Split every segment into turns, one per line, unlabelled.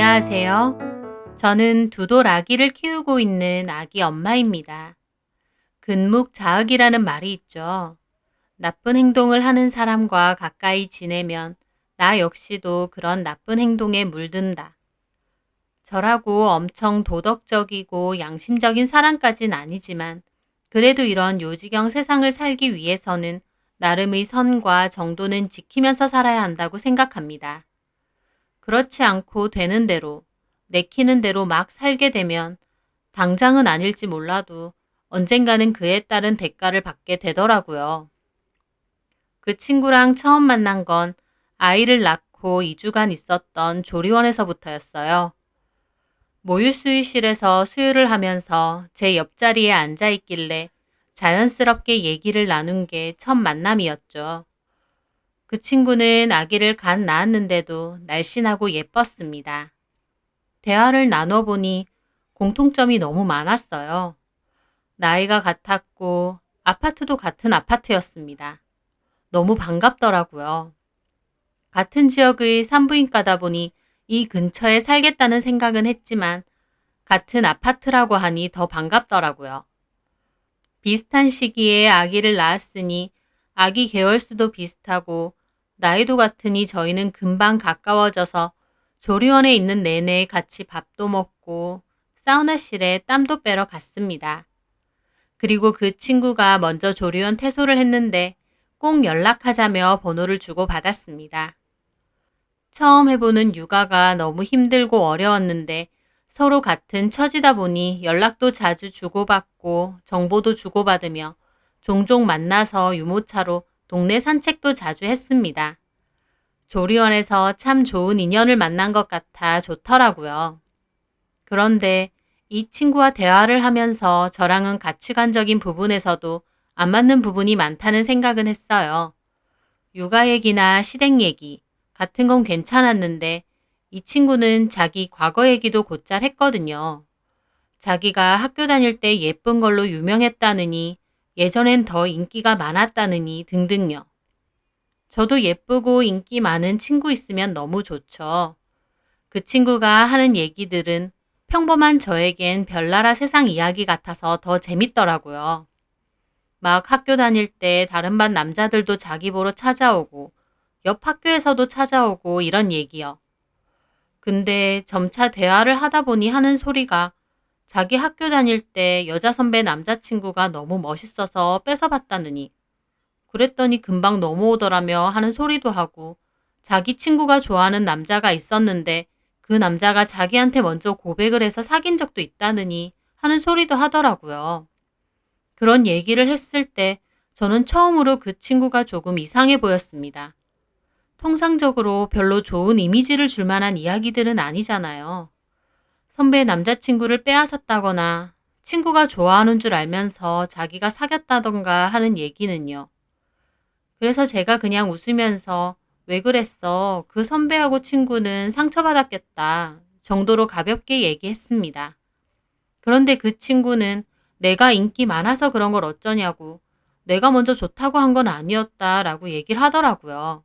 안녕하세요. 저는 두 돌 아기를 키우고 있는 아기 엄마입니다. 근묵자흑이라는 말이 있죠. 나쁜 행동을 하는 사람과 가까이 지내면 나 역시도 그런 나쁜 행동에 물든다. 저라고 엄청 도덕적이고 양심적인 사람까진 아니지만 그래도 이런 요지경 세상을 살기 위해서는 나름의 선과 정도는 지키면서 살아야 한다고 생각합니다. 그렇지 않고 되는 대로, 내키는 대로 막 살게 되면 당장은 아닐지 몰라도 언젠가는 그에 따른 대가를 받게 되더라고요. 그 친구랑 처음 만난 건 아이를 낳고 2주간 있었던 조리원에서부터였어요. 모유수유실에서 수유를 하면서 제 옆자리에 앉아 있길래 자연스럽게 얘기를 나눈 게 첫 만남이었죠. 그 친구는 아기를 갓 낳았는데도 날씬하고 예뻤습니다. 대화를 나눠보니 공통점이 너무 많았어요. 나이가 같았고 아파트도 같은 아파트였습니다. 너무 반갑더라고요. 같은 지역의 산부인과다 보니 이 근처에 살겠다는 생각은 했지만 같은 아파트라고 하니 더 반갑더라고요. 비슷한 시기에 아기를 낳았으니 아기 개월수도 비슷하고 나이도 같으니 저희는 금방 가까워져서 조리원에 있는 내내 같이 밥도 먹고 사우나실에 땀도 빼러 갔습니다. 그리고 그 친구가 먼저 조리원 퇴소를 했는데 꼭 연락하자며 번호를 주고 받았습니다. 처음 해보는 육아가 너무 힘들고 어려웠는데 서로 같은 처지다 보니 연락도 자주 주고받고 정보도 주고받으며 종종 만나서 유모차로 동네 산책도 자주 했습니다. 조리원에서 참 좋은 인연을 만난 것 같아 좋더라고요. 그런데 이 친구와 대화를 하면서 저랑은 가치관적인 부분에서도 안 맞는 부분이 많다는 생각은 했어요. 육아 얘기나 시댁 얘기 같은 건 괜찮았는데 이 친구는 자기 과거 얘기도 곧잘 했거든요. 자기가 학교 다닐 때 예쁜 걸로 유명했다느니 예전엔 더 인기가 많았다느니 등등요. 저도 예쁘고 인기 많은 친구 있으면 너무 좋죠. 그 친구가 하는 얘기들은 평범한 저에겐 별나라 세상 이야기 같아서 더 재밌더라고요. 막 학교 다닐 때 다른 반 남자들도 자기 보러 찾아오고 옆 학교에서도 찾아오고 이런 얘기요. 근데 점차 대화를 하다 보니 하는 소리가 자기 학교 다닐 때 여자 선배 남자친구가 너무 멋있어서 뺏어봤다느니 그랬더니 금방 넘어오더라며 하는 소리도 하고 자기 친구가 좋아하는 남자가 있었는데 그 남자가 자기한테 먼저 고백을 해서 사귄 적도 있다느니 하는 소리도 하더라고요. 그런 얘기를 했을 때 저는 처음으로 그 친구가 조금 이상해 보였습니다. 통상적으로 별로 좋은 이미지를 줄 만한 이야기들은 아니잖아요. 선배 남자친구를 빼앗았다거나 친구가 좋아하는 줄 알면서 자기가 사귀었다던가 하는 얘기는요. 그래서 제가 그냥 웃으면서 왜 그랬어? 그 선배하고 친구는 상처받았겠다 정도로 가볍게 얘기했습니다. 그런데 그 친구는 내가 인기 많아서 그런 걸 어쩌냐고 내가 먼저 좋다고 한 건 아니었다라고 얘기를 하더라고요.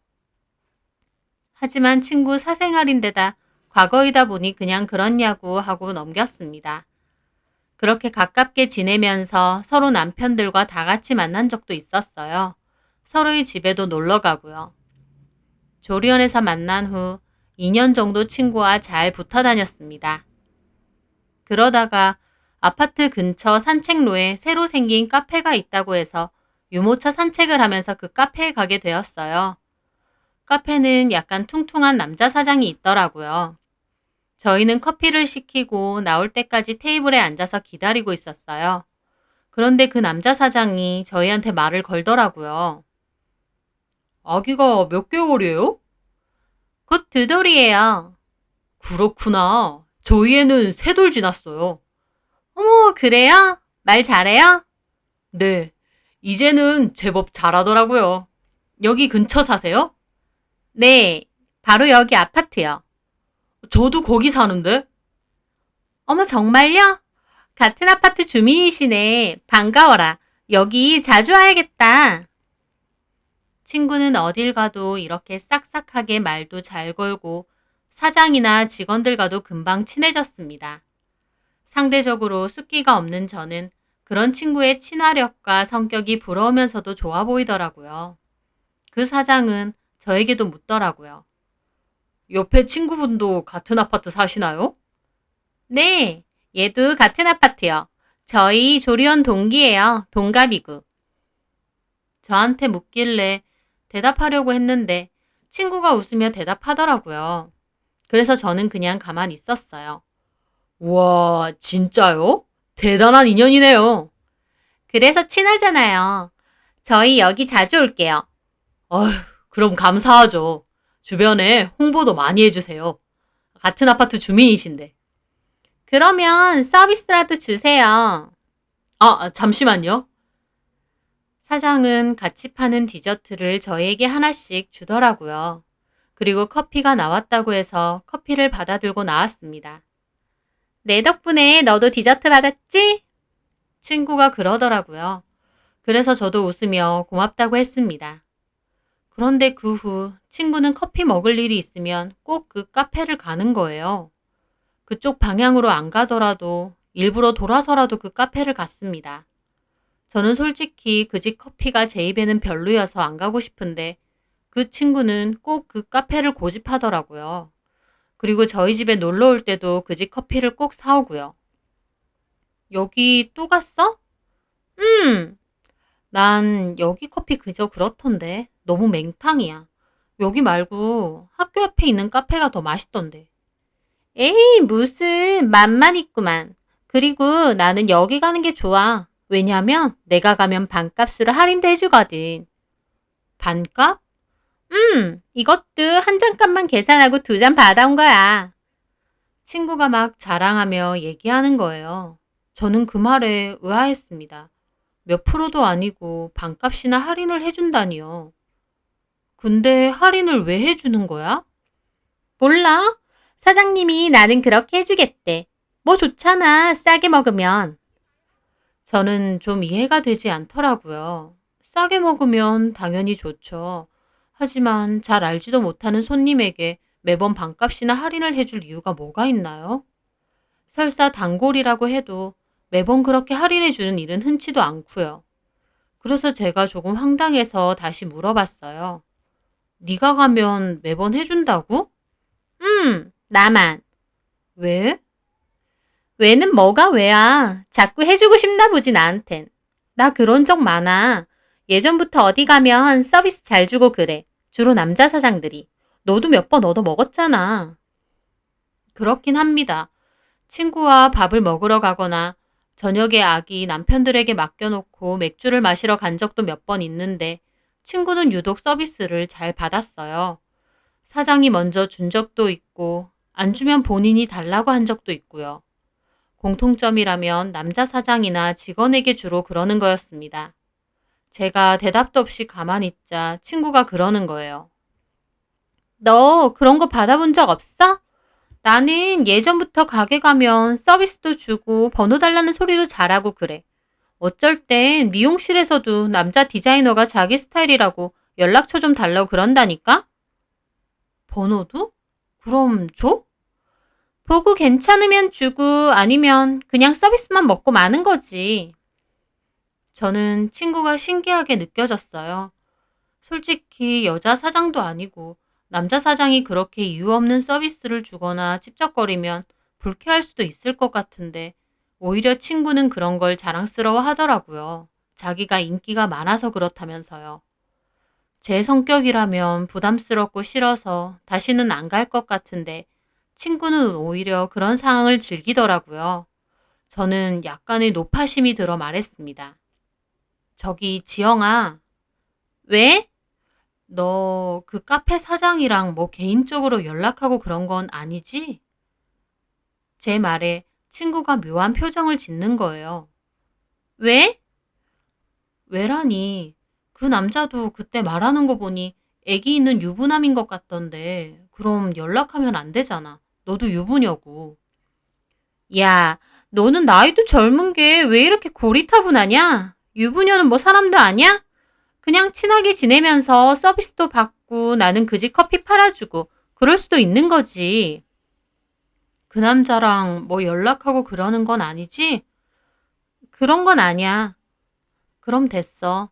하지만 친구 사생활인데다 과거이다 보니 그냥 그렇냐고 하고 넘겼습니다. 그렇게 가깝게 지내면서 서로 남편들과 다 같이 만난 적도 있었어요. 서로의 집에도 놀러 가고요. 조리원에서 만난 후 2년 정도 친구와 잘 붙어 다녔습니다. 그러다가 아파트 근처 산책로에 새로 생긴 카페가 있다고 해서 유모차 산책을 하면서 그 카페에 가게 되었어요. 카페는 약간 퉁퉁한 남자 사장이 있더라고요. 저희는 커피를 시키고 나올 때까지 테이블에 앉아서 기다리고 있었어요. 그런데 그 남자 사장이 저희한테 말을 걸더라고요. 아기가 몇 개월이에요? 곧 2돌이에요. 그렇구나. 저희 애는 3돌 지났어요. 어머, 그래요? 말 잘해요? 네. 이제는 제법 잘하더라고요. 여기 근처 사세요? 네. 바로 여기 아파트요. 저도 거기 사는데. 어머, 정말요? 같은 아파트 주민이시네. 반가워라. 여기 자주 와야겠다. 친구는 어딜 가도 이렇게 싹싹하게 말도 잘 걸고 사장이나 직원들과도 금방 친해졌습니다. 상대적으로 숫기가 없는 저는 그런 친구의 친화력과 성격이 부러우면서도 좋아 보이더라고요. 그 사장은 저에게도 묻더라고요. 옆에 친구분도 같은 아파트 사시나요? 네, 얘도 같은 아파트요. 저희 조리원 동기예요. 동갑이고. 저한테 묻길래 대답하려고 했는데 친구가 웃으며 대답하더라고요. 그래서 저는 그냥 가만히 있었어요. 우와, 진짜요? 대단한 인연이네요. 그래서 친하잖아요. 저희 여기 자주 올게요. 어휴, 그럼 감사하죠. 주변에 홍보도 많이 해주세요. 같은 아파트 주민이신데. 그러면 서비스라도 주세요. 잠시만요. 사장은 같이 파는 디저트를 저에게 하나씩 주더라고요. 그리고 커피가 나왔다고 해서 커피를 받아들고 나왔습니다. 내 덕분에 너도 디저트 받았지? 친구가 그러더라고요. 그래서 저도 웃으며 고맙다고 했습니다. 그런데 그 후 친구는 커피 먹을 일이 있으면 꼭 그 카페를 가는 거예요. 그쪽 방향으로 안 가더라도 일부러 돌아서라도 그 카페를 갔습니다. 저는 솔직히 그 집 커피가 제 입에는 별로여서 안 가고 싶은데 그 친구는 꼭 그 카페를 고집하더라고요. 그리고 저희 집에 놀러 올 때도 그 집 커피를 꼭 사오고요. 여기 또 갔어? 음, 난 여기 커피 그저 그렇던데. 너무 맹탕이야. 여기 말고 학교 앞에 있는 카페가 더 맛있던데. 에이, 무슨 맛만 있구만. 그리고 나는 여기 가는 게 좋아. 왜냐면 내가 가면 반값으로 할인도 해주거든. 반값? 이것도 한 잔값만 계산하고 두 잔 받아온 거야. 친구가 막 자랑하며 얘기하는 거예요. 저는 그 말에 의아했습니다. 몇 프로도 아니고 반값이나 할인을 해준다니요. 근데 할인을 왜 해주는 거야? 몰라. 사장님이 나는 그렇게 해주겠대. 뭐 좋잖아, 싸게 먹으면. 저는 좀 이해가 되지 않더라고요. 싸게 먹으면 당연히 좋죠. 하지만 잘 알지도 못하는 손님에게 매번 반값이나 할인을 해줄 이유가 뭐가 있나요? 설사 단골이라고 해도 매번 그렇게 할인해 주는 일은 흔치도 않고요. 그래서 제가 조금 황당해서 다시 물어봤어요. 네가 가면 매번 해준다고? 나만. 왜? 왜는 뭐가 왜야. 자꾸 해주고 싶나 보지 나한텐. 나 그런 적 많아. 예전부터 어디 가면 서비스 잘 주고 그래. 주로 남자 사장들이. 너도 몇 번 얻어 먹었잖아. 그렇긴 합니다. 친구와 밥을 먹으러 가거나 저녁에 아기 남편들에게 맡겨놓고 맥주를 마시러 간 적도 몇 번 있는데 친구는 유독 서비스를 잘 받았어요. 사장이 먼저 준 적도 있고 안 주면 본인이 달라고 한 적도 있고요. 공통점이라면 남자 사장이나 직원에게 주로 그러는 거였습니다. 제가 대답도 없이 가만히 있자 친구가 그러는 거예요. 너 그런 거 받아본 적 없어? 나는 예전부터 가게 가면 서비스도 주고 번호 달라는 소리도 잘하고 그래. 어쩔 땐 미용실에서도 남자 디자이너가 자기 스타일이라고 연락처 좀 달라고 그런다니까? 번호도? 그럼 줘? 보고 괜찮으면 주고 아니면 그냥 서비스만 먹고 마는 거지. 저는 친구가 신기하게 느껴졌어요. 솔직히 여자 사장도 아니고 남자 사장이 그렇게 이유 없는 서비스를 주거나 찝쩍거리면 불쾌할 수도 있을 것 같은데 오히려 친구는 그런 걸 자랑스러워 하더라고요. 자기가 인기가 많아서 그렇다면서요. 제 성격이라면 부담스럽고 싫어서 다시는 안 갈 것 같은데 친구는 오히려 그런 상황을 즐기더라고요. 저는 약간의 노파심이 들어 말했습니다. 저기 지영아, 왜? 너 그 카페 사장이랑 뭐 개인적으로 연락하고 그런 건 아니지? 제 말에 친구가 묘한 표정을 짓는 거예요. 왜? 왜라니? 그 남자도 그때 말하는 거 보니 애기 있는 유부남인 것 같던데 그럼 연락하면 안 되잖아. 너도 유부녀고. 야, 너는 나이도 젊은 게 왜 이렇게 고리타분하냐? 유부녀는 뭐 사람도 아니야? 그냥 친하게 지내면서 서비스도 받고 나는 그 집 커피 팔아주고 그럴 수도 있는 거지. 그 남자랑 뭐 연락하고 그러는 건 아니지? 그런 건 아니야. 그럼 됐어.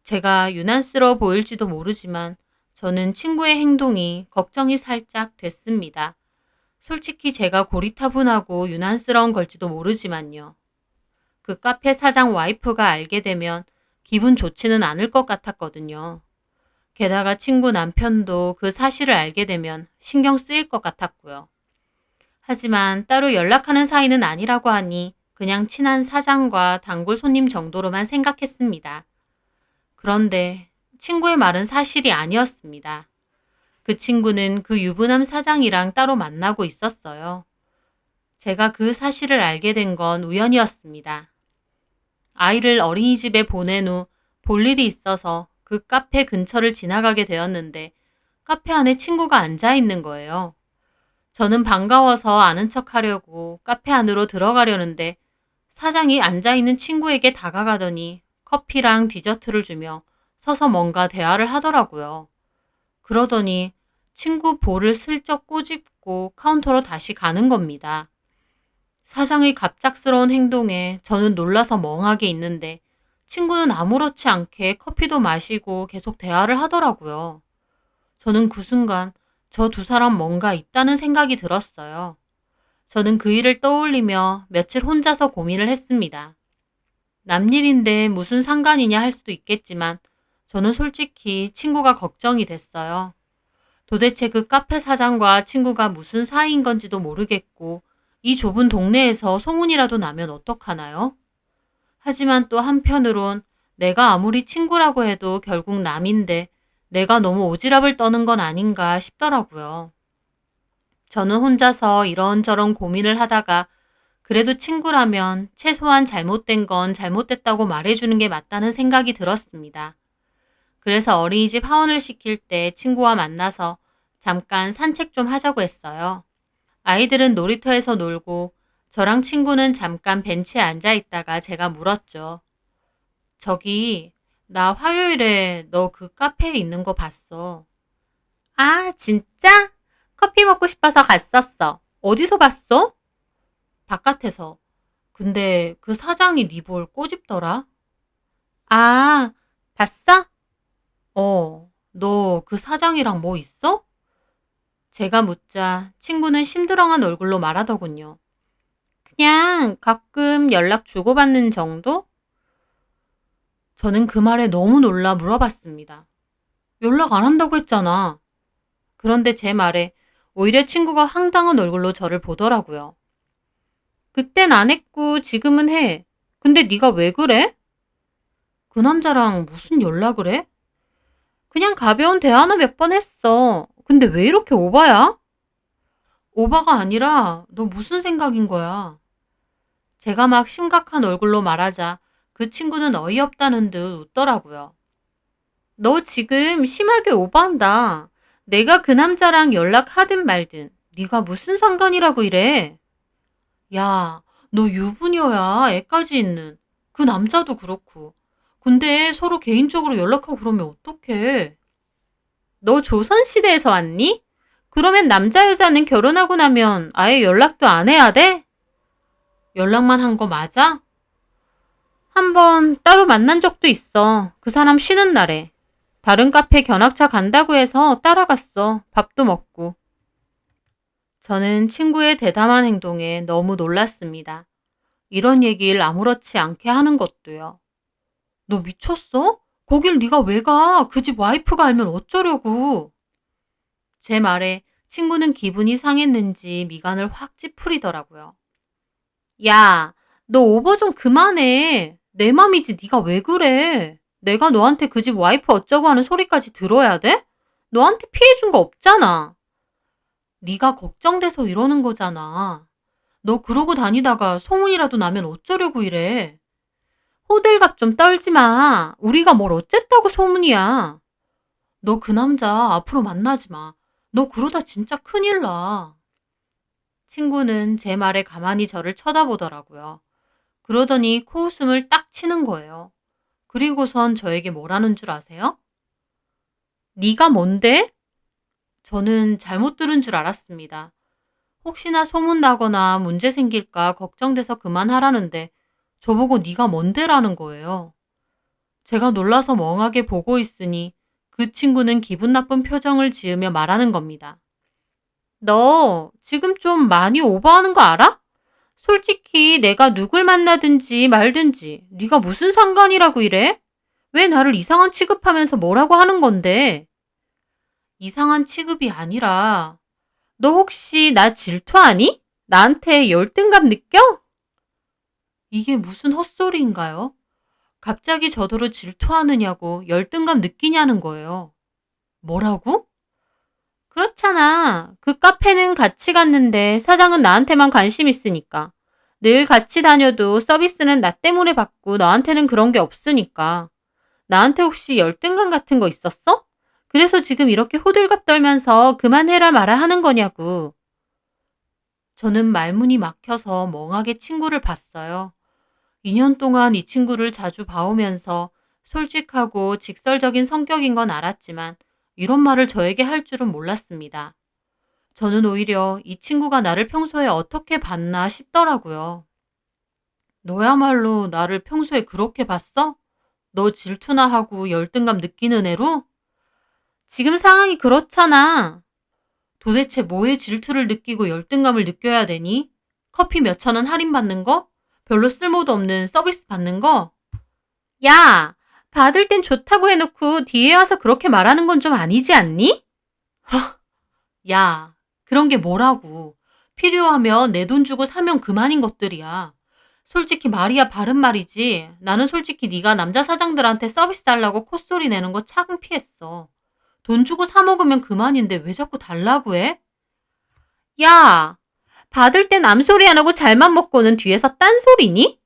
제가 유난스러워 보일지도 모르지만 저는 친구의 행동이 걱정이 살짝 됐습니다. 솔직히 제가 고리타분하고 유난스러운 걸지도 모르지만요. 그 카페 사장 와이프가 알게 되면 기분 좋지는 않을 것 같았거든요. 게다가 친구 남편도 그 사실을 알게 되면 신경 쓰일 것 같았고요. 하지만 따로 연락하는 사이는 아니라고 하니 그냥 친한 사장과 단골 손님 정도로만 생각했습니다. 그런데 친구의 말은 사실이 아니었습니다. 그 친구는 그 유부남 사장이랑 따로 만나고 있었어요. 제가 그 사실을 알게 된 건 우연이었습니다. 아이를 어린이집에 보낸 후 볼 일이 있어서 그 카페 근처를 지나가게 되었는데 카페 안에 친구가 앉아 있는 거예요. 저는 반가워서 아는 척 하려고 카페 안으로 들어가려는데 사장이 앉아 있는 친구에게 다가가더니 커피랑 디저트를 주며 서서 뭔가 대화를 하더라고요. 그러더니 친구 볼을 슬쩍 꼬집고 카운터로 다시 가는 겁니다. 사장의 갑작스러운 행동에 저는 놀라서 멍하게 있는데 친구는 아무렇지 않게 커피도 마시고 계속 대화를 하더라고요. 저는 그 순간 저 두 사람 뭔가 있다는 생각이 들었어요. 저는 그 일을 떠올리며 며칠 혼자서 고민을 했습니다. 남일인데 무슨 상관이냐 할 수도 있겠지만 저는 솔직히 친구가 걱정이 됐어요. 도대체 그 카페 사장과 친구가 무슨 사이인 건지도 모르겠고 이 좁은 동네에서 소문이라도 나면 어떡하나요? 하지만 또 한편으론 내가 아무리 친구라고 해도 결국 남인데 내가 너무 오지랖을 떠는 건 아닌가 싶더라고요. 저는 혼자서 이런저런 고민을 하다가 그래도 친구라면 최소한 잘못된 건 잘못됐다고 말해주는 게 맞다는 생각이 들었습니다. 그래서 어린이집 하원을 시킬 때 친구와 만나서 잠깐 산책 좀 하자고 했어요. 아이들은 놀이터에서 놀고 저랑 친구는 잠깐 벤치에 앉아 있다가 제가 물었죠. 저기, 나 화요일에 너 그 카페에 있는 거 봤어. 아, 진짜? 커피 먹고 싶어서 갔었어. 어디서 봤어? 바깥에서. 근데 그 사장이 네 볼 꼬집더라. 아, 봤어? 너 그 사장이랑 뭐 있어? 제가 묻자 친구는 심드렁한 얼굴로 말하더군요. 그냥 가끔 연락 주고받는 정도? 저는 그 말에 너무 놀라 물어봤습니다. 연락 안 한다고 했잖아. 그런데 제 말에 오히려 친구가 황당한 얼굴로 저를 보더라고요. 그땐 안 했고 지금은 해. 근데 네가 왜 그래? 그 남자랑 무슨 연락을 해? 그냥 가벼운 대화나 몇 번 했어. 근데 왜 이렇게 오바야? 오바가 아니라 너 무슨 생각인 거야? 제가 막 심각한 얼굴로 말하자 그 친구는 어이없다는 듯 웃더라고요. 너 지금 심하게 오버한다. 내가 그 남자랑 연락하든 말든 네가 무슨 상관이라고 이래. 야, 너 유부녀야. 애까지 있는. 그 남자도 그렇고. 근데 서로 개인적으로 연락하고 그러면 어떡해. 너 조선시대에서 왔니? 그러면 남자 여자는 결혼하고 나면 아예 연락도 안 해야 돼? 연락만 한 거 맞아? 한 번 따로 만난 적도 있어. 그 사람 쉬는 날에. 다른 카페 견학차 간다고 해서 따라갔어. 밥도 먹고. 저는 친구의 대담한 행동에 너무 놀랐습니다. 이런 얘기를 아무렇지 않게 하는 것도요. 너 미쳤어? 거길 네가 왜 가? 그 집 와이프가 알면 어쩌려고. 제 말에 친구는 기분이 상했는지 미간을 확 찌푸리더라고요. 야, 너 오버 좀 그만해. 내 맘이지 네가 왜 그래. 내가 너한테 그 집 와이프 어쩌고 하는 소리까지 들어야 돼? 너한테 피해 준 거 없잖아. 네가 걱정돼서 이러는 거잖아. 너 그러고 다니다가 소문이라도 나면 어쩌려고 이래. 호들갑 좀 떨지 마. 우리가 뭘 어쨌다고 소문이야. 너 그 남자 앞으로 만나지 마. 너 그러다 진짜 큰일 나. 친구는 제 말에 가만히 저를 쳐다보더라고요. 그러더니 코웃음을 딱 치는 거예요. 그리고선 저에게 뭐라는 줄 아세요? 네가 뭔데? 저는 잘못 들은 줄 알았습니다. 혹시나 소문나거나 문제 생길까 걱정돼서 그만하라는데 저보고 네가 뭔데라는 거예요. 제가 놀라서 멍하게 보고 있으니 그 친구는 기분 나쁜 표정을 지으며 말하는 겁니다. 너 지금 좀 많이 오버하는 거 알아? 솔직히 내가 누굴 만나든지 말든지 네가 무슨 상관이라고 이래? 왜 나를 이상한 취급하면서 뭐라고 하는 건데? 이상한 취급이 아니라 너 혹시 나 질투하니? 나한테 열등감 느껴? 이게 무슨 헛소리인가요? 갑자기 저더러 질투하느냐고 열등감 느끼냐는 거예요. 뭐라고? 그렇잖아. 그 카페는 같이 갔는데 사장은 나한테만 관심 있으니까. 늘 같이 다녀도 서비스는 나 때문에 받고 너한테는 그런 게 없으니까. 나한테 혹시 열등감 같은 거 있었어? 그래서 지금 이렇게 호들갑 떨면서 그만해라 마라 하는 거냐고. 저는 말문이 막혀서 멍하게 친구를 봤어요. 2년 동안 이 친구를 자주 봐오면서 솔직하고 직설적인 성격인 건 알았지만 이런 말을 저에게 할 줄은 몰랐습니다. 저는 오히려 이 친구가 나를 평소에 어떻게 봤나 싶더라고요. 너야말로 나를 평소에 그렇게 봤어? 너 질투나 하고 열등감 느끼는 애로? 지금 상황이 그렇잖아. 도대체 뭐에 질투를 느끼고 열등감을 느껴야 되니? 커피 몇천 원 할인받는 거? 별로 쓸모도 없는 서비스 받는 거? 야, 받을 땐 좋다고 해놓고 뒤에 와서 그렇게 말하는 건 좀 아니지 않니? 야, 그런 게 뭐라고. 필요하면 내 돈 주고 사면 그만인 것들이야. 솔직히 말이야 바른 말이지. 나는 솔직히 네가 남자 사장들한테 서비스 달라고 콧소리 내는 거 창피했어. 돈 주고 사 먹으면 그만인데 왜 자꾸 달라고 해? 야, 받을 땐 암소리 안 하고 잘만 먹고는 뒤에서 딴소리니?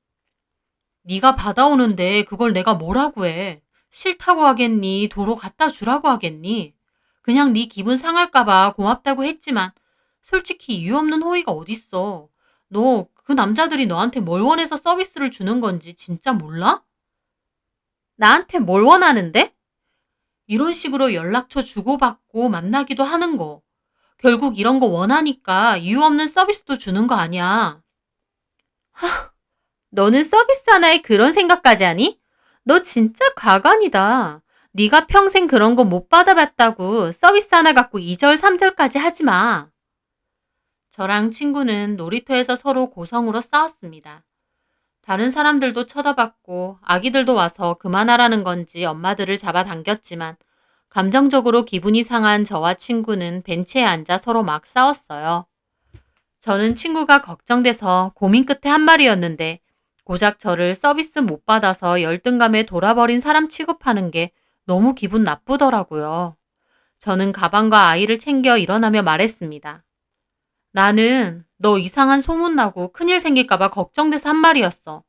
네가 받아오는데 그걸 내가 뭐라고 해. 싫다고 하겠니? 도로 갖다 주라고 하겠니? 그냥 네 기분 상할까 봐 고맙다고 했지만 솔직히 이유 없는 호의가 어딨어. 너 그 남자들이 너한테 뭘 원해서 서비스를 주는 건지 진짜 몰라? 나한테 뭘 원하는데? 이런 식으로 연락처 주고받고 만나기도 하는 거. 결국 이런 거 원하니까 이유 없는 서비스도 주는 거 아니야. 너는 서비스 하나에 그런 생각까지 하니? 너 진짜 가관이다. 네가 평생 그런 거 못 받아봤다고 서비스 하나 갖고 2절, 3절까지 하지 마. 저랑 친구는 놀이터에서 서로 고성으로 싸웠습니다. 다른 사람들도 쳐다봤고 아기들도 와서 그만하라는 건지 엄마들을 잡아당겼지만 감정적으로 기분이 상한 저와 친구는 벤치에 앉아 서로 막 싸웠어요. 저는 친구가 걱정돼서 고민 끝에 한 말이었는데 고작 저를 서비스 못 받아서 열등감에 돌아버린 사람 취급하는 게 너무 기분 나쁘더라고요. 저는 가방과 아이를 챙겨 일어나며 말했습니다. 나는 너 이상한 소문나고 큰일 생길까봐 걱정돼서 한 말이었어.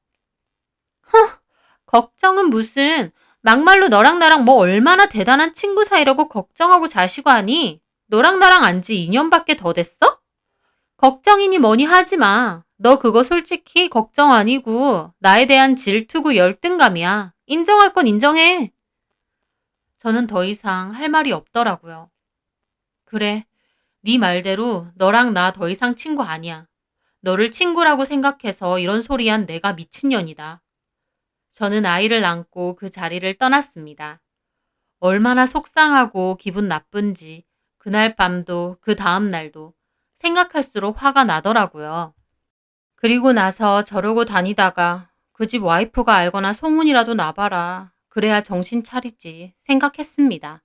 걱정은 무슨, 막말로 너랑 나랑 뭐 얼마나 대단한 친구 사이라고 걱정하고 자시고 하니? 너랑 나랑 안 지 2년밖에 더 됐어? 걱정이니 뭐니 하지 마. 너 그거 솔직히 걱정 아니고 나에 대한 질투고 열등감이야. 인정할 건 인정해. 저는 더 이상 할 말이 없더라고요. 그래, 네 말대로 너랑 나 더 이상 친구 아니야. 너를 친구라고 생각해서 이런 소리 한 내가 미친년이다. 저는 아이를 안고 그 자리를 떠났습니다. 얼마나 속상하고 기분 나쁜지 그날 밤도 그 다음 날도 생각할수록 화가 나더라고요. 그리고 나서 저러고 다니다가 그 집 와이프가 알거나 소문이라도 나봐라. 그래야 정신 차리지 생각했습니다.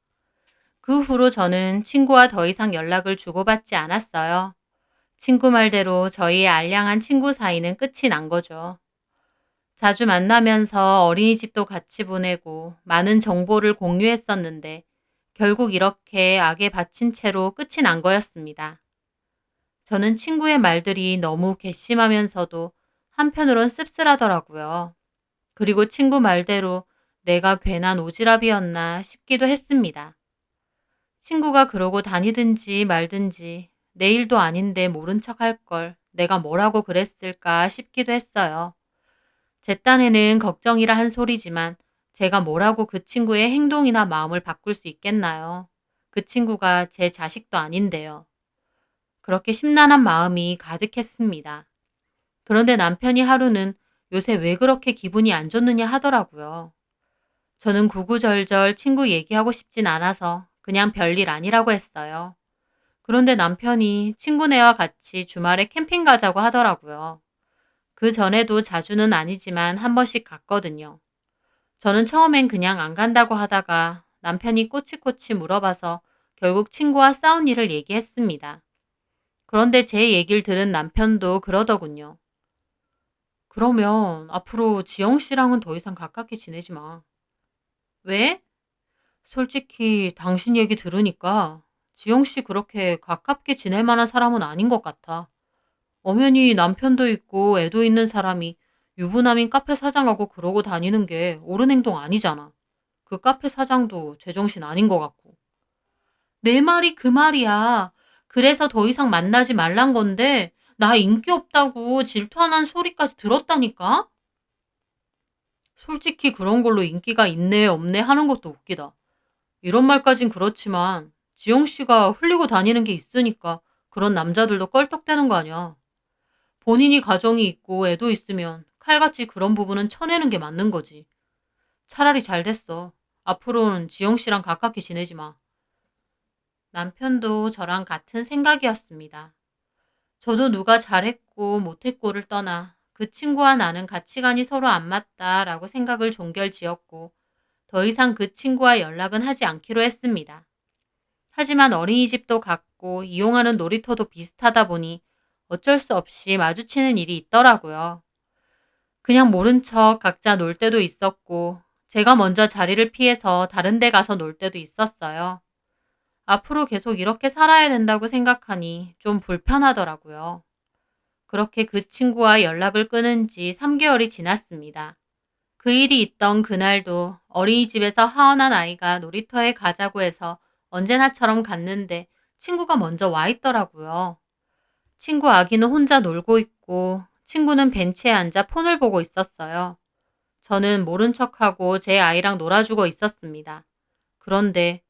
그 후로 저는 친구와 더 이상 연락을 주고받지 않았어요. 친구 말대로 저희의 알량한 친구 사이는 끝이 난 거죠. 자주 만나면서 어린이집도 같이 보내고 많은 정보를 공유했었는데 결국 이렇게 악에 바친 채로 끝이 난 거였습니다. 저는 친구의 말들이 너무 괘씸하면서도 한편으론 씁쓸하더라고요. 그리고 친구 말대로 내가 괜한 오지랖이었나 싶기도 했습니다. 친구가 그러고 다니든지 말든지 내 일도 아닌데 모른 척 할 걸 내가 뭐라고 그랬을까 싶기도 했어요. 제 딴에는 걱정이라 한 소리지만 제가 뭐라고 그 친구의 행동이나 마음을 바꿀 수 있겠나요? 그 친구가 제 자식도 아닌데요. 그렇게 심란한 마음이 가득했습니다. 그런데 남편이 하루는 요새 왜 그렇게 기분이 안 좋느냐 하더라고요. 저는 구구절절 친구 얘기하고 싶진 않아서 그냥 별일 아니라고 했어요. 그런데 남편이 친구네와 같이 주말에 캠핑 가자고 하더라고요. 그 전에도 자주는 아니지만 한 번씩 갔거든요. 저는 처음엔 그냥 안 간다고 하다가 남편이 꼬치꼬치 물어봐서 결국 친구와 싸운 일을 얘기했습니다. 그런데 제 얘기를 들은 남편도 그러더군요. 그러면 앞으로 지영 씨랑은 더 이상 가깝게 지내지 마. 왜? 솔직히 당신 얘기 들으니까 지영 씨 그렇게 가깝게 지낼 만한 사람은 아닌 것 같아. 엄연히 남편도 있고 애도 있는 사람이 유부남인 카페 사장하고 그러고 다니는 게 옳은 행동 아니잖아. 그 카페 사장도 제정신 아닌 것 같고. 내 말이 그 말이야. 그래서 더 이상 만나지 말란 건데 나 인기 없다고 질투하는 소리까지 들었다니까? 솔직히 그런 걸로 인기가 있네 없네 하는 것도 웃기다. 이런 말까진 그렇지만 지영 씨가 흘리고 다니는 게 있으니까 그런 남자들도 껄떡대는 거 아니야. 본인이 가정이 있고 애도 있으면 칼같이 그런 부분은 쳐내는 게 맞는 거지. 차라리 잘 됐어. 앞으로는 지영 씨랑 가깝게 지내지 마. 남편도 저랑 같은 생각이었습니다. 저도 누가 잘했고 못했고를 떠나 그 친구와 나는 가치관이 서로 안 맞다라고 생각을 종결 지었고 더 이상 그 친구와 연락은 하지 않기로 했습니다. 하지만 어린이집도 같고 이용하는 놀이터도 비슷하다 보니 어쩔 수 없이 마주치는 일이 있더라고요. 그냥 모른 척 각자 놀 때도 있었고 제가 먼저 자리를 피해서 다른 데 가서 놀 때도 있었어요. 앞으로 계속 이렇게 살아야 된다고 생각하니 좀 불편하더라고요. 그렇게 그 친구와 연락을 끊은 지 3개월이 지났습니다. 그 일이 있던 그날도 어린이집에서 하원한 아이가 놀이터에 가자고 해서 언제나처럼 갔는데 친구가 먼저 와 있더라고요. 친구 아기는 혼자 놀고 있고 친구는 벤치에 앉아 폰을 보고 있었어요. 저는 모른 척하고 제 아이랑 놀아주고 있었습니다. 그런데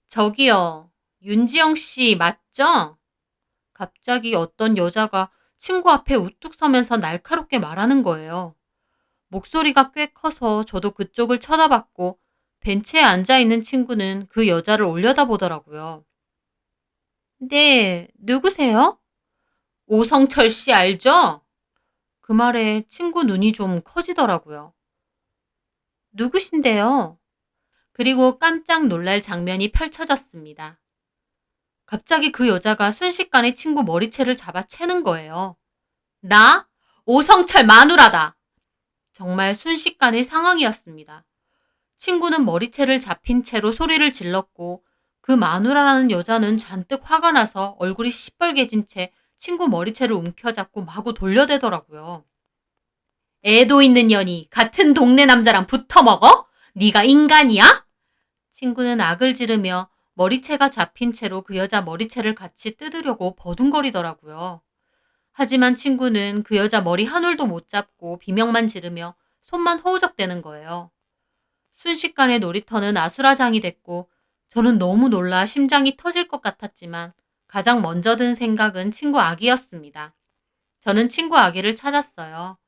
저기요, 윤지영 씨 맞죠? 갑자기 어떤 여자가 친구 앞에 우뚝 서면서 날카롭게 말하는 거예요. 목소리가 꽤 커서 저도 그쪽을 쳐다봤고 벤치에 앉아있는 친구는 그 여자를 올려다보더라고요. 네, 누구세요? 오성철 씨 알죠? 그 말에 친구 눈이 좀 커지더라고요. 누구신데요? 그리고 깜짝 놀랄 장면이 펼쳐졌습니다. 갑자기 그 여자가 순식간에 친구 머리채를 잡아 채는 거예요. 나? 오성철 마누라다! 정말 순식간의 상황이었습니다. 친구는 머리채를 잡힌 채로 소리를 질렀고 그 마누라라는 여자는 잔뜩 화가 나서 얼굴이 시뻘개진 채 친구 머리채를 움켜잡고 마구 돌려대더라고요. 애도 있는 년이 같은 동네 남자랑 붙어먹어? 네가 인간이야? 친구는 악을 지르며 머리채가 잡힌 채로 그 여자 머리채를 같이 뜯으려고 버둥거리더라고요. 하지만 친구는 그 여자 머리 한 올도 못 잡고 비명만 지르며 손만 허우적대는 거예요. 순식간에 놀이터는 아수라장이 됐고 저는 너무 놀라 심장이 터질 것 같았지만 가장 먼저 든 생각은 친구 아기였습니다. 저는 친구 아기를 찾았어요.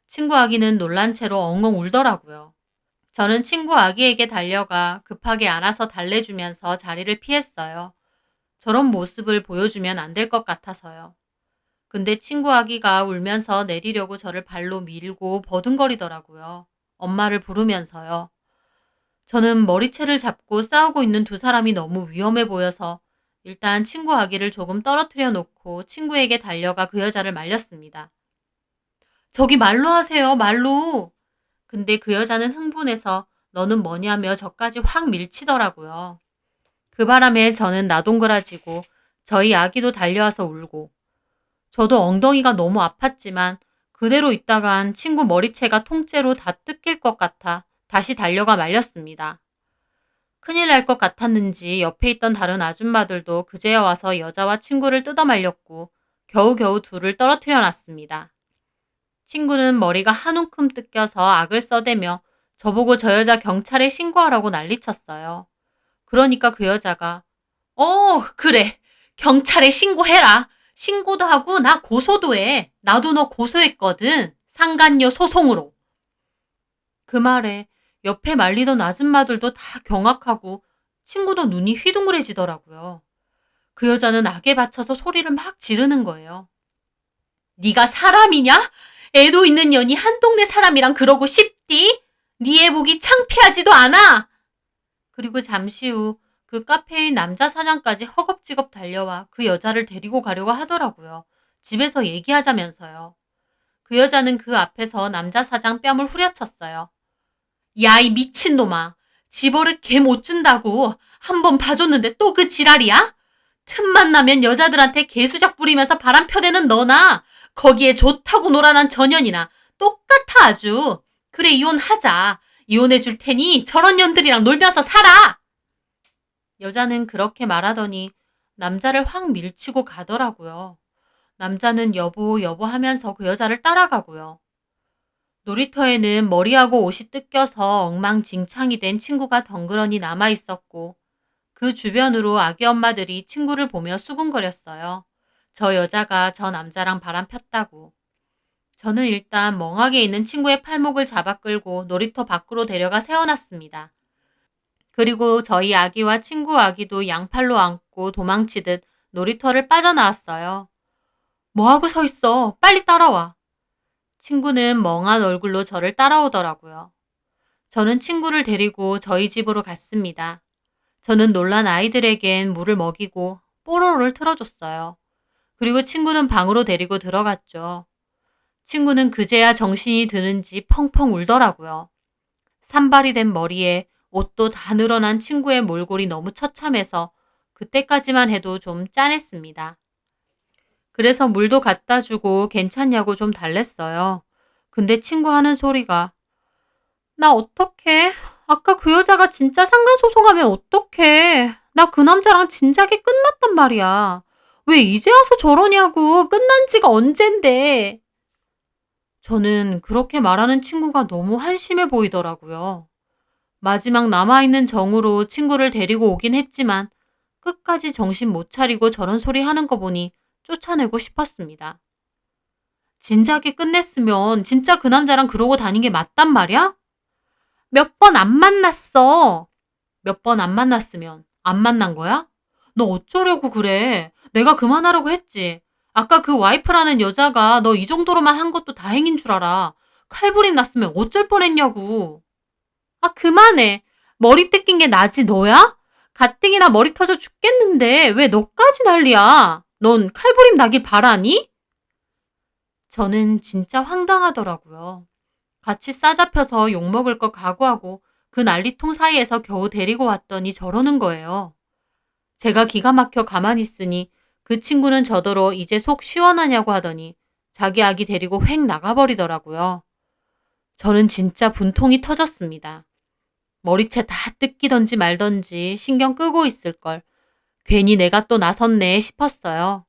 친구 아기는 놀란 채로 엉엉 울더라고요. 저는 친구 아기에게 달려가 급하게 안아서 달래주면서 자리를 피했어요. 저런 모습을 보여주면 안 될 것 같아서요. 근데 친구 아기가 울면서 내리려고 저를 발로 밀고 버둥거리더라고요. 엄마를 부르면서요. 저는 머리채를 잡고 싸우고 있는 두 사람이 너무 위험해 보여서 일단 친구 아기를 조금 떨어뜨려 놓고 친구에게 달려가 그 여자를 말렸습니다. 저기 말로 하세요, 말로. 근데 그 여자는 흥분해서 너는 뭐냐며 저까지 확 밀치더라고요. 그 바람에 저는 나동그라지고 저희 아기도 달려와서 울고 저도 엉덩이가 너무 아팠지만 그대로 있다간 친구 머리채가 통째로 다 뜯길 것 같아 다시 달려가 말렸습니다. 큰일 날 것 같았는지 옆에 있던 다른 아줌마들도 그제야 와서 여자와 친구를 뜯어 말렸고 겨우겨우 둘을 떨어뜨려 놨습니다. 친구는 머리가 한 움큼 뜯겨서 악을 써대며 저보고 저 여자 경찰에 신고하라고 난리쳤어요. 그러니까 그 여자가 그래. 경찰에 신고해라. 신고도 하고 나 고소도 해. 나도 너 고소했거든. 상간녀 소송으로. 그 말에 옆에 말리던 아줌마들도 다 경악하고 친구도 눈이 휘둥그레지더라고요. 그 여자는 악에 받쳐서 소리를 막 지르는 거예요. 네가 사람이냐? 애도 있는 년이 한 동네 사람이랑 그러고 싶디? 네 애복이 창피하지도 않아. 그리고 잠시 후 그 카페인 남자 사장까지 허겁지겁 달려와 그 여자를 데리고 가려고 하더라고요. 집에서 얘기하자면서요. 그 여자는 그 앞에서 남자 사장 뺨을 후려쳤어요. 야, 이 미친놈아. 집어릇 개 못 준다고 한 번 봐줬는데 또 그 지랄이야? 틈만 나면 여자들한테 개수작 부리면서 바람 펴대는 너나 거기에 좋다고 놀아난 전현이나 똑같아 아주. 그래 이혼하자. 이혼해 줄 테니 저런 년들이랑 놀면서 살아. 여자는 그렇게 말하더니 남자를 확 밀치고 가더라고요. 남자는 여보 여보 하면서 그 여자를 따라가고요. 놀이터에는 머리하고 옷이 뜯겨서 엉망진창이 된 친구가 덩그러니 남아 있었고 그 주변으로 아기 엄마들이 친구를 보며 수군거렸어요. 저 여자가 저 남자랑 바람 폈다고. 저는 일단 멍하게 있는 친구의 팔목을 잡아 끌고 놀이터 밖으로 데려가 세워놨습니다. 그리고 저희 아기와 친구 아기도 양팔로 안고 도망치듯 놀이터를 빠져나왔어요. 뭐하고 서 있어? 빨리 따라와. 친구는 멍한 얼굴로 저를 따라오더라고요. 저는 친구를 데리고 저희 집으로 갔습니다. 저는 놀란 아이들에겐 물을 먹이고 뽀로로를 틀어줬어요. 그리고 친구는 방으로 데리고 들어갔죠. 친구는 그제야 정신이 드는지 펑펑 울더라고요. 산발이 된 머리에 옷도 다 늘어난 친구의 몰골이 너무 처참해서 그때까지만 해도 좀 짠했습니다. 그래서 물도 갖다 주고 괜찮냐고 좀 달랬어요. 근데 친구 하는 소리가 나 어떡해? 아까 그 여자가 진짜 상간소송하면 어떡해? 나 그 남자랑 진작에 끝났단 말이야. 왜 이제 와서 저러냐고. 끝난 지가 언젠데. 저는 그렇게 말하는 친구가 너무 한심해 보이더라고요. 마지막 남아있는 정으로 친구를 데리고 오긴 했지만 끝까지 정신 못 차리고 저런 소리 하는 거 보니 쫓아내고 싶었습니다. 진작에 끝냈으면 진짜 그 남자랑 그러고 다닌 게 맞단 말이야? 몇 번 안 만났어. 몇 번 안 만났으면 안 만난 거야? 너 어쩌려고 그래? 내가 그만하라고 했지. 아까 그 와이프라는 여자가 너 이 정도로만 한 것도 다행인 줄 알아. 칼부림 났으면 어쩔 뻔했냐고. 아, 그만해. 머리 뜯긴 게 나지 너야? 가뜩이나 머리 터져 죽겠는데 왜 너까지 난리야? 넌 칼부림 나길 바라니? 저는 진짜 황당하더라고요. 같이 싸잡혀서 욕먹을 거 각오하고 그 난리통 사이에서 겨우 데리고 왔더니 저러는 거예요. 제가 기가 막혀 가만히 있으니 그 친구는 저더러 이제 속 시원하냐고 하더니 자기 아기 데리고 획 나가버리더라고요. 저는 진짜 분통이 터졌습니다. 머리채 다 뜯기던지 말던지 신경 끄고 있을걸. 괜히 내가 또 나섰네 싶었어요.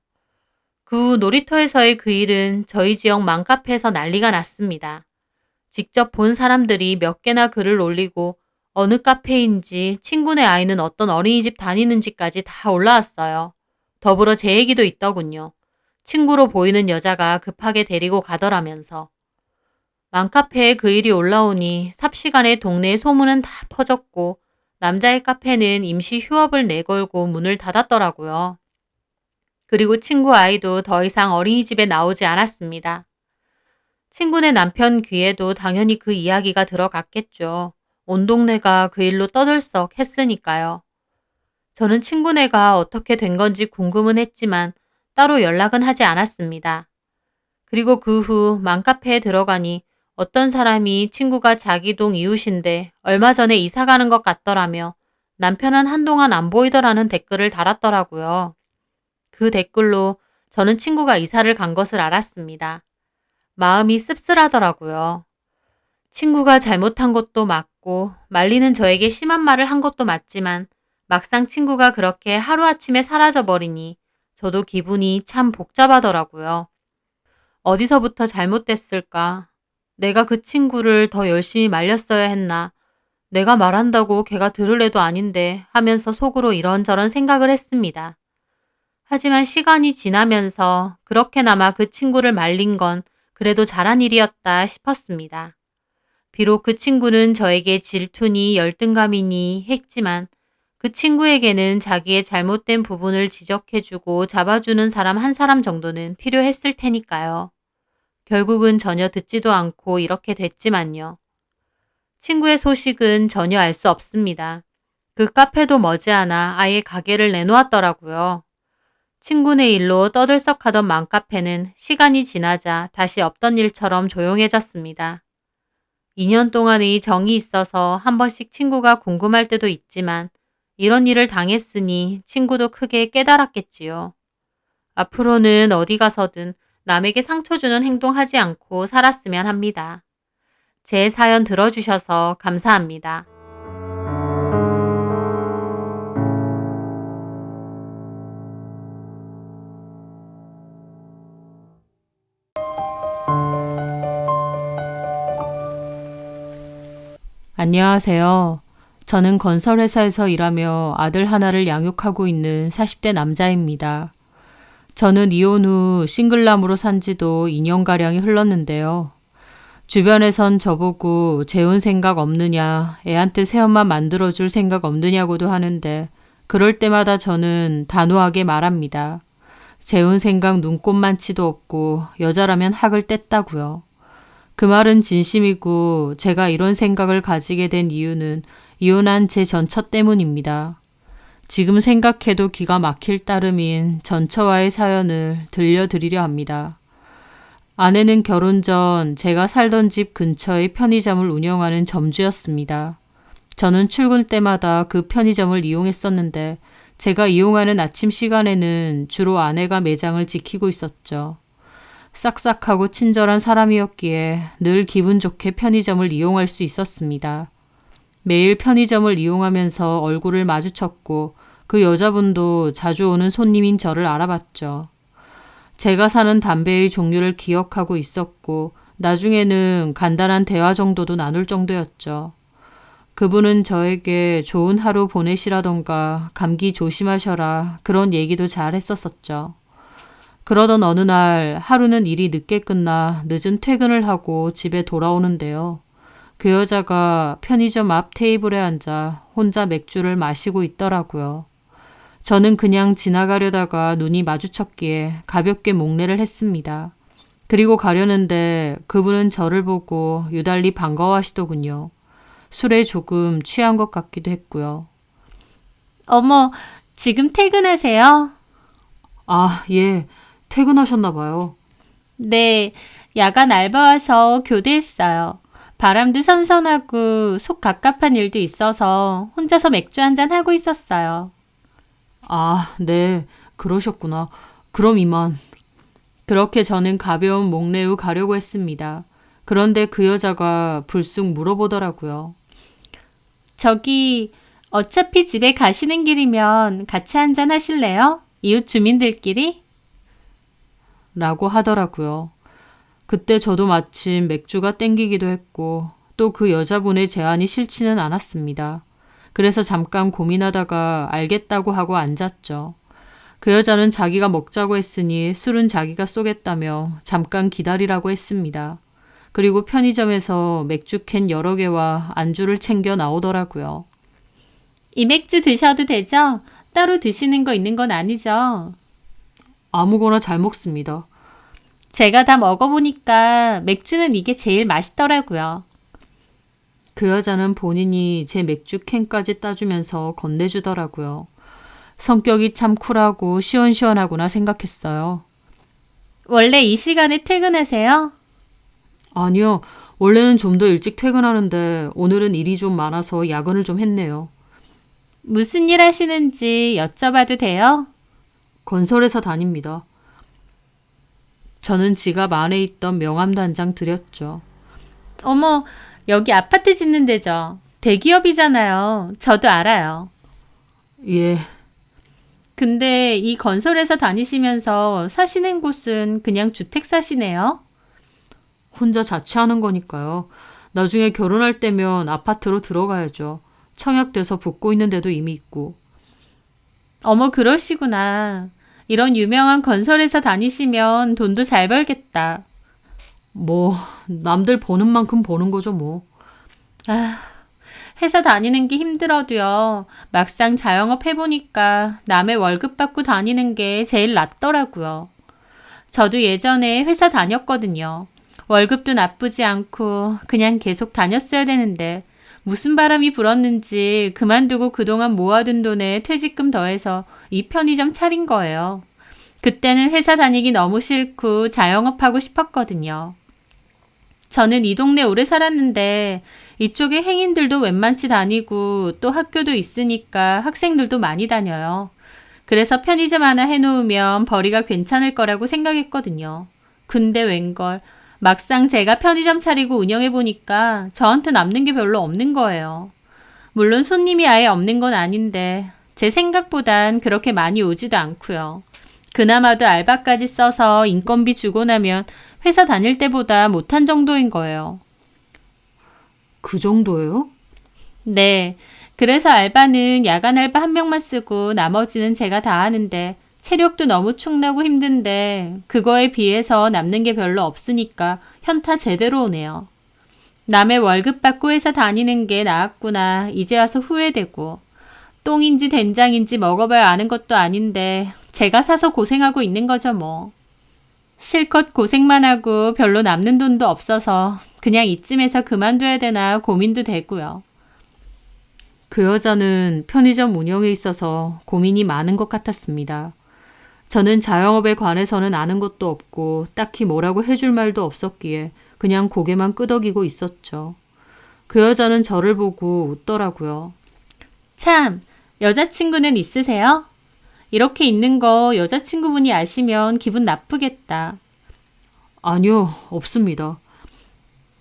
그 후 놀이터에서의 그 일은 저희 지역 맘카페에서 난리가 났습니다. 직접 본 사람들이 몇 개나 글을 올리고 어느 카페인지 친구네 아이는 어떤 어린이집 다니는지까지 다 올라왔어요. 더불어 제 얘기도 있더군요. 친구로 보이는 여자가 급하게 데리고 가더라면서. 맘카페에 그 일이 올라오니 삽시간에 동네에 소문은 다 퍼졌고 남자의 카페는 임시 휴업을 내걸고 문을 닫았더라고요. 그리고 친구 아이도 더 이상 어린이집에 나오지 않았습니다. 친구네 남편 귀에도 당연히 그 이야기가 들어갔겠죠. 온 동네가 그 일로 떠들썩 했으니까요. 저는 친구네가 어떻게 된 건지 궁금은 했지만 따로 연락은 하지 않았습니다. 그리고 그 후 맘카페에 들어가니 어떤 사람이 친구가 자기 동 이웃인데 얼마 전에 이사 가는 것 같더라며 남편은 한동안 안 보이더라는 댓글을 달았더라고요. 그 댓글로 저는 친구가 이사를 간 것을 알았습니다. 마음이 씁쓸하더라고요. 친구가 잘못한 것도 맞고 말리는 저에게 심한 말을 한 것도 맞지만 막상 친구가 그렇게 하루아침에 사라져버리니 저도 기분이 참 복잡하더라고요. 어디서부터 잘못됐을까? 내가 그 친구를 더 열심히 말렸어야 했나? 내가 말한다고 걔가 들을 애도 아닌데 하면서 속으로 이런저런 생각을 했습니다. 하지만 시간이 지나면서 그렇게나마 그 친구를 말린 건 그래도 잘한 일이었다 싶었습니다. 비록 그 친구는 저에게 질투니 열등감이니 했지만 그 친구에게는 자기의 잘못된 부분을 지적해주고 잡아주는 사람 한 사람 정도는 필요했을 테니까요. 결국은 전혀 듣지도 않고 이렇게 됐지만요. 친구의 소식은 전혀 알 수 없습니다. 그 카페도 머지않아 아예 가게를 내놓았더라고요. 친구네 일로 떠들썩하던 맘카페는 시간이 지나자 다시 없던 일처럼 조용해졌습니다. 2년 동안의 정이 있어서 한 번씩 친구가 궁금할 때도 있지만 이런 일을 당했으니 친구도 크게 깨달았겠지요. 앞으로는 어디 가서든 남에게 상처 주는 행동하지 않고 살았으면 합니다. 제 사연 들어주셔서 감사합니다. 안녕하세요. 저는 건설회사에서 일하며 아들 하나를 양육하고 있는 40대 남자입니다. 저는 이혼 후 싱글남으로 산 지도 2년가량이 흘렀는데요. 주변에선 저보고 재혼 생각 없느냐, 애한테 새엄마 만들어줄 생각 없느냐고도 하는데 그럴 때마다 저는 단호하게 말합니다. 재혼 생각 눈꼽만치도 없고 여자라면 학을 뗐다고요. 그 말은 진심이고 제가 이런 생각을 가지게 된 이유는 이혼한 제 전처 때문입니다. 지금 생각해도 기가 막힐 따름인 전처와의 사연을 들려드리려 합니다. 아내는 결혼 전 제가 살던 집 근처의 편의점을 운영하는 점주였습니다. 저는 출근 때마다 그 편의점을 이용했었는데 제가 이용하는 아침 시간에는 주로 아내가 매장을 지키고 있었죠. 싹싹하고 친절한 사람이었기에 늘 기분 좋게 편의점을 이용할 수 있었습니다. 매일 편의점을 이용하면서 얼굴을 마주쳤고 그 여자분도 자주 오는 손님인 저를 알아봤죠. 제가 사는 담배의 종류를 기억하고 있었고 나중에는 간단한 대화 정도도 나눌 정도였죠. 그분은 저에게 좋은 하루 보내시라던가 감기 조심하셔라 그런 얘기도 잘 했었었죠. 그러던 어느 날 하루는 일이 늦게 끝나 늦은 퇴근을 하고 집에 돌아오는데요. 그 여자가 편의점 앞 테이블에 앉아 혼자 맥주를 마시고 있더라고요. 저는 그냥 지나가려다가 눈이 마주쳤기에 가볍게 목례를 했습니다. 그리고 가려는데 그분은 저를 보고 유달리 반가워하시더군요. 술에 조금 취한 것 같기도 했고요. 어머, 지금 퇴근하세요? 아, 예. 퇴근하셨나 봐요. 네, 야간 알바 와서 교대했어요. 바람도 선선하고 속 갑갑한 일도 있어서 혼자서 맥주 한잔 하고 있었어요. 아, 네, 그러셨구나. 그럼 이만. 그렇게 저는 가벼운 목례 후 가려고 했습니다. 그런데 그 여자가 불쑥 물어보더라고요. 저기, 어차피 집에 가시는 길이면 같이 한잔 하실래요? 이웃 주민들끼리? 라고 하더라고요. 그때 저도 마침 맥주가 땡기기도 했고 또 그 여자분의 제안이 싫지는 않았습니다. 그래서 잠깐 고민하다가 알겠다고 하고 앉았죠. 그 여자는 자기가 먹자고 했으니 술은 자기가 쏘겠다며 잠깐 기다리라고 했습니다. 그리고 편의점에서 맥주캔 여러 개와 안주를 챙겨 나오더라고요. 이 맥주 드셔도 되죠? 따로 드시는 거 있는 건 아니죠? 아무거나 잘 먹습니다. 제가 다 먹어보니까 맥주는 이게 제일 맛있더라고요. 그 여자는 본인이 제 맥주 캔까지 따주면서 건네주더라고요. 성격이 참 쿨하고 시원시원하구나 생각했어요. 원래 이 시간에 퇴근하세요? 아니요. 원래는 좀 더 일찍 퇴근하는데 오늘은 일이 좀 많아서 야근을 좀 했네요. 무슨 일 하시는지 여쭤봐도 돼요? 건설회사 다닙니다. 저는 지갑 안에 있던 명함도 한 장 드렸죠. 어머, 여기 아파트 짓는 데죠. 대기업이잖아요. 저도 알아요. 예. 근데 이 건설회사 다니시면서 사시는 곳은 그냥 주택 사시네요? 혼자 자취하는 거니까요.
나중에 결혼할 때면 아파트로 들어가야죠. 청약돼서 붙고 있는데도 이미 있고.
어머, 그러시구나. 이런 유명한 건설회사 다니시면 돈도 잘 벌겠다.
뭐 남들 버는 만큼 버는 거죠 뭐.
아, 회사 다니는 게 힘들어도요. 막상 자영업 해보니까 남의 월급 받고 다니는 게 제일 낫더라고요. 저도 예전에 회사 다녔거든요. 월급도 나쁘지 않고 그냥 계속 다녔어야 되는데 무슨 바람이 불었는지 그만두고 그동안 모아둔 돈에 퇴직금 더해서 이 편의점 차린 거예요. 그때는 회사 다니기 너무 싫고 자영업하고 싶었거든요. 저는 이 동네 오래 살았는데 이쪽에 행인들도 웬만치 다니고 또 학교도 있으니까 학생들도 많이 다녀요. 그래서 편의점 하나 해놓으면 벌이가 괜찮을 거라고 생각했거든요. 근데 웬걸 막상 제가 편의점 차리고 운영해보니까 저한테 남는 게 별로 없는 거예요. 물론 손님이 아예 없는 건 아닌데 제 생각보단 그렇게 많이 오지도 않고요. 그나마도 알바까지 써서 인건비 주고 나면 회사 다닐 때보다 못한 정도인 거예요.
그 정도예요?
네. 그래서 알바는 야간 알바 한 명만 쓰고 나머지는 제가 다 하는데 체력도 너무 축나고 힘든데 그거에 비해서 남는 게 별로 없으니까 현타 제대로 오네요. 남의 월급 받고 회사 다니는 게 나았구나. 이제 와서 후회되고. 똥인지 된장인지 먹어봐야 아는 것도 아닌데 제가 사서 고생하고 있는 거죠 뭐. 실컷 고생만 하고 별로 남는 돈도 없어서 그냥 이쯤에서 그만둬야 되나 고민도 되고요.
그 여자는 편의점 운영에 있어서 고민이 많은 것 같았습니다. 저는 자영업에 관해서는 아는 것도 없고 딱히 뭐라고 해줄 말도 없었기에 그냥 고개만 끄덕이고 있었죠. 그 여자는 저를 보고 웃더라고요.
참, 여자친구는 있으세요? 이렇게 있는 거 여자친구분이 아시면 기분 나쁘겠다.
아니요, 없습니다.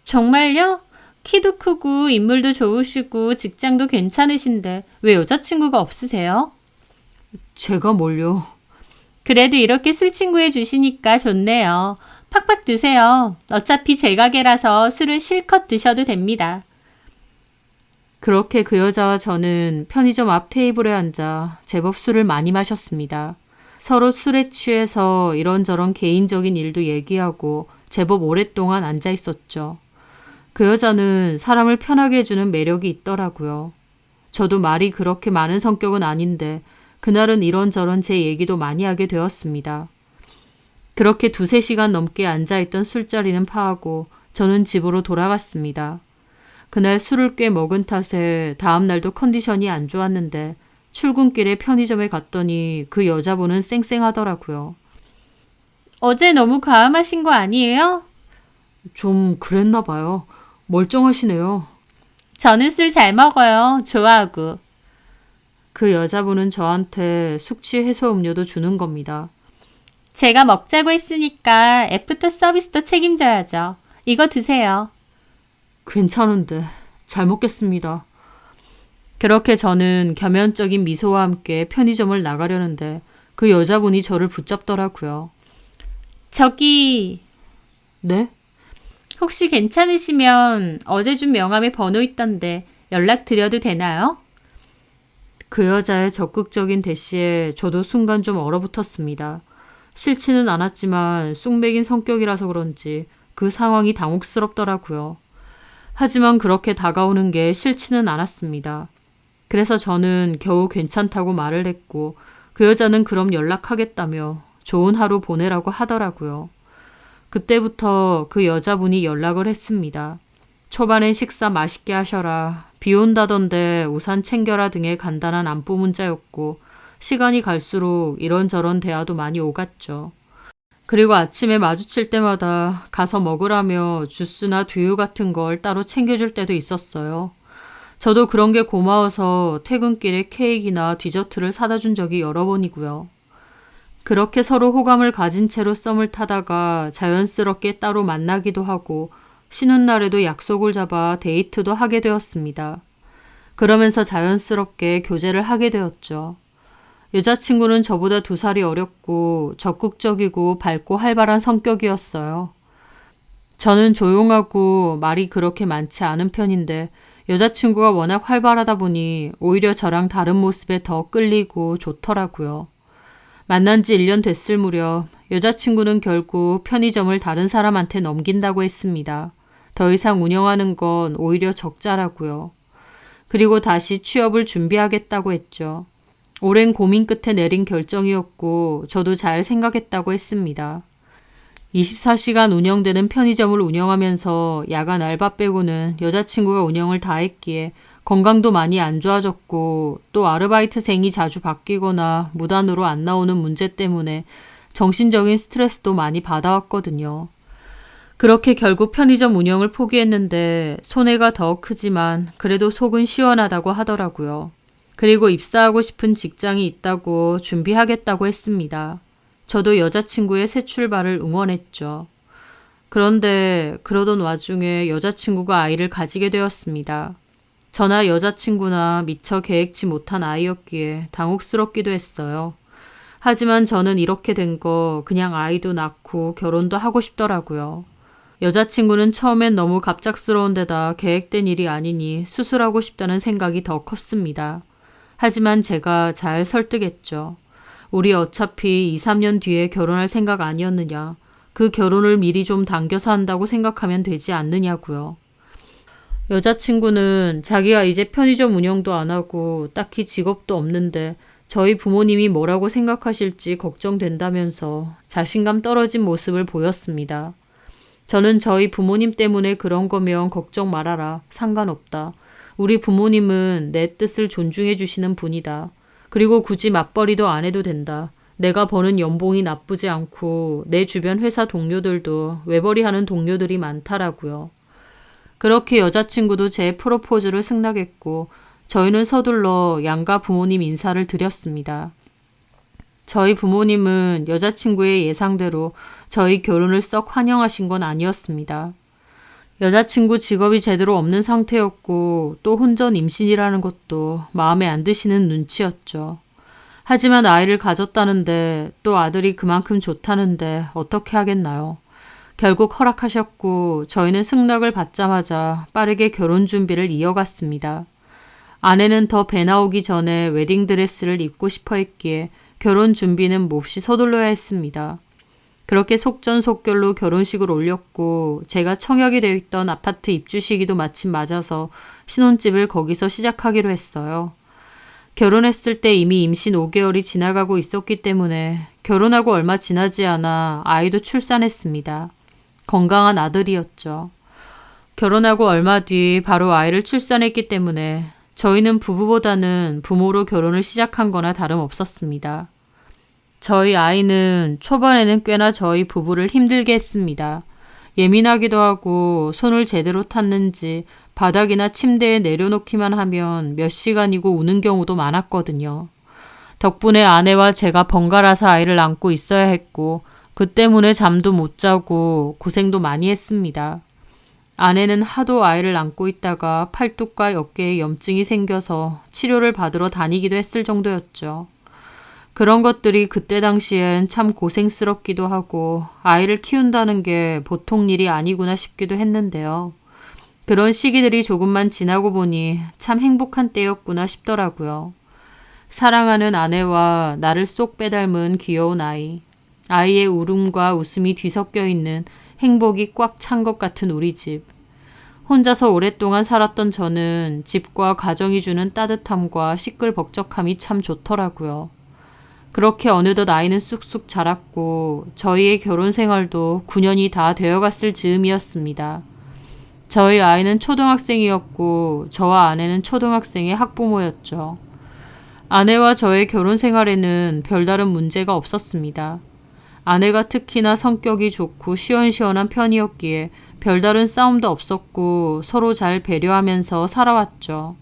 정말요? 키도 크고 인물도 좋으시고 직장도 괜찮으신데 왜 여자친구가 없으세요?
제가 뭘요?
그래도 이렇게 술 친구해 주시니까 좋네요. 팍팍 드세요. 어차피 제 가게라서 술을 실컷 드셔도 됩니다.
그렇게 그 여자와 저는 편의점 앞 테이블에 앉아 제법 술을 많이 마셨습니다. 서로 술에 취해서 이런저런 개인적인 일도 얘기하고 제법 오랫동안 앉아 있었죠. 그 여자는 사람을 편하게 해주는 매력이 있더라고요. 저도 말이 그렇게 많은 성격은 아닌데 그날은 이런저런 제 얘기도 많이 하게 되었습니다. 그렇게 2-3시간 넘게 앉아있던 술자리는 파하고 저는 집으로 돌아갔습니다. 그날 술을 꽤 먹은 탓에 다음날도 컨디션이 안 좋았는데 출근길에 편의점에 갔더니 그 여자분은 쌩쌩하더라고요.
어제 너무 과음하신 거 아니에요?
좀 그랬나 봐요. 멀쩡하시네요.
저는 술 잘 먹어요. 좋아하고.
그 여자분은 저한테 숙취 해소 음료도 주는 겁니다.
제가 먹자고 했으니까 애프터 서비스도 책임져야죠. 이거 드세요.
괜찮은데 잘 먹겠습니다. 그렇게 저는 겸연적인 미소와 함께 편의점을 나가려는데 그 여자분이 저를 붙잡더라고요.
저기
네?
혹시 괜찮으시면 어제 준 명함에 번호 있던데 연락드려도 되나요?
그 여자의 적극적인 대시에 저도 순간 좀 얼어붙었습니다. 싫지는 않았지만 쑥맥인 성격이라서 그런지 그 상황이 당혹스럽더라고요. 하지만 그렇게 다가오는 게 싫지는 않았습니다. 그래서 저는 겨우 괜찮다고 말을 했고 그 여자는 그럼 연락하겠다며 좋은 하루 보내라고 하더라고요. 그때부터 그 여자분이 연락을 했습니다. 초반엔 식사 맛있게 하셔라, 비 온다던데 우산 챙겨라 등의 간단한 안부 문자였고 시간이 갈수록 이런저런 대화도 많이 오갔죠. 그리고 아침에 마주칠 때마다 가서 먹으라며 주스나 두유 같은 걸 따로 챙겨줄 때도 있었어요. 저도 그런 게 고마워서 퇴근길에 케이크나 디저트를 사다 준 적이 여러 번이고요. 그렇게 서로 호감을 가진 채로 썸을 타다가 자연스럽게 따로 만나기도 하고 쉬는 날에도 약속을 잡아 데이트도 하게 되었습니다. 그러면서 자연스럽게 교제를 하게 되었죠. 여자친구는 저보다 2살이 어렸고 적극적이고 밝고 활발한 성격이었어요. 저는 조용하고 말이 그렇게 많지 않은 편인데 여자친구가 워낙 활발하다 보니 오히려 저랑 다른 모습에 더 끌리고 좋더라고요. 만난 지 1년 됐을 무렵 여자친구는 결국 편의점을 다른 사람한테 넘긴다고 했습니다. 더 이상 운영하는 건 오히려 적자라고요. 그리고 다시 취업을 준비하겠다고 했죠. 오랜 고민 끝에 내린 결정이었고 저도 잘 생각했다고 했습니다. 24시간 운영되는 편의점을 운영하면서 야간 알바 빼고는 여자친구가 운영을 다 했기에 건강도 많이 안 좋아졌고 또 아르바이트생이 자주 바뀌거나 무단으로 안 나오는 문제 때문에 정신적인 스트레스도 많이 받아왔거든요. 그렇게 결국 편의점 운영을 포기했는데 손해가 더 크지만 그래도 속은 시원하다고 하더라고요. 그리고 입사하고 싶은 직장이 있다고 준비하겠다고 했습니다. 저도 여자친구의 새 출발을 응원했죠. 그런데 그러던 와중에 여자친구가 아이를 가지게 되었습니다. 저나 여자친구나 미처 계획치 못한 아이였기에 당혹스럽기도 했어요. 하지만 저는 이렇게 된 거 그냥 아이도 낳고 결혼도 하고 싶더라고요. 여자친구는 처음엔 너무 갑작스러운 데다 계획된 일이 아니니 수술하고 싶다는 생각이 더 컸습니다. 하지만 제가 잘 설득했죠. 우리 어차피 2, 3년 뒤에 결혼할 생각 아니었느냐. 그 결혼을 미리 좀 당겨서 한다고 생각하면 되지 않느냐고요. 여자친구는 자기가 이제 편의점 운영도 안 하고 딱히 직업도 없는데 저희 부모님이 뭐라고 생각하실지 걱정된다면서 자신감 떨어진 모습을 보였습니다. 저는 저희 부모님 때문에 그런 거면 걱정 말아라. 상관없다. 우리 부모님은 내 뜻을 존중해 주시는 분이다. 그리고 굳이 맞벌이도 안 해도 된다. 내가 버는 연봉이 나쁘지 않고 내 주변 회사 동료들도 외벌이하는 동료들이 많다라고요. 그렇게 여자친구도 제 프로포즈를 승낙했고 저희는 서둘러 양가 부모님 인사를 드렸습니다. 저희 부모님은 여자친구의 예상대로 저희 결혼을 썩 환영하신 건 아니었습니다. 여자친구 직업이 제대로 없는 상태였고 또 혼전 임신이라는 것도 마음에 안 드시는 눈치였죠. 하지만 아이를 가졌다는데 또 아들이 그만큼 좋다는데 어떻게 하겠나요? 결국 허락하셨고 저희는 승낙을 받자마자 빠르게 결혼 준비를 이어갔습니다. 아내는 더 배 나오기 전에 웨딩드레스를 입고 싶어 했기에 결혼 준비는 몹시 서둘러야 했습니다. 그렇게 속전속결로 결혼식을 올렸고 제가 청약이 되어 있던 아파트 입주 시기도 마침 맞아서 신혼집을 거기서 시작하기로 했어요. 결혼했을 때 이미 임신 5개월이 지나가고 있었기 때문에 결혼하고 얼마 지나지 않아 아이도 출산했습니다. 건강한 아들이었죠. 결혼하고 얼마 뒤 바로 아이를 출산했기 때문에 저희는 부부보다는 부모로 결혼을 시작한 거나 다름없었습니다. 저희 아이는 초반에는 꽤나 저희 부부를 힘들게 했습니다. 예민하기도 하고 손을 제대로 탔는지 바닥이나 침대에 내려놓기만 하면 몇 시간이고 우는 경우도 많았거든요. 덕분에 아내와 제가 번갈아서 아이를 안고 있어야 했고 그 때문에 잠도 못 자고 고생도 많이 했습니다. 아내는 하도 아이를 안고 있다가 팔뚝과 어깨에 염증이 생겨서 치료를 받으러 다니기도 했을 정도였죠. 그런 것들이 그때 당시엔 참 고생스럽기도 하고 아이를 키운다는 게 보통 일이 아니구나 싶기도 했는데요. 그런 시기들이 조금만 지나고 보니 참 행복한 때였구나 싶더라고요. 사랑하는 아내와 나를 쏙 빼닮은 귀여운 아이. 아이의 울음과 웃음이 뒤섞여 있는 행복이 꽉 찬 것 같은 우리 집. 혼자서 오랫동안 살았던 저는 집과 가정이 주는 따뜻함과 시끌벅적함이 참 좋더라고요. 그렇게 어느덧 아이는 쑥쑥 자랐고 저희의 결혼 생활도 9년이 다 되어갔을 즈음이었습니다. 저희 아이는 초등학생이었고 저와 아내는 초등학생의 학부모였죠. 아내와 저의 결혼 생활에는 별다른 문제가 없었습니다. 아내가 특히나 성격이 좋고 시원시원한 편이었기에 별다른 싸움도 없었고 서로 잘 배려하면서 살아왔죠.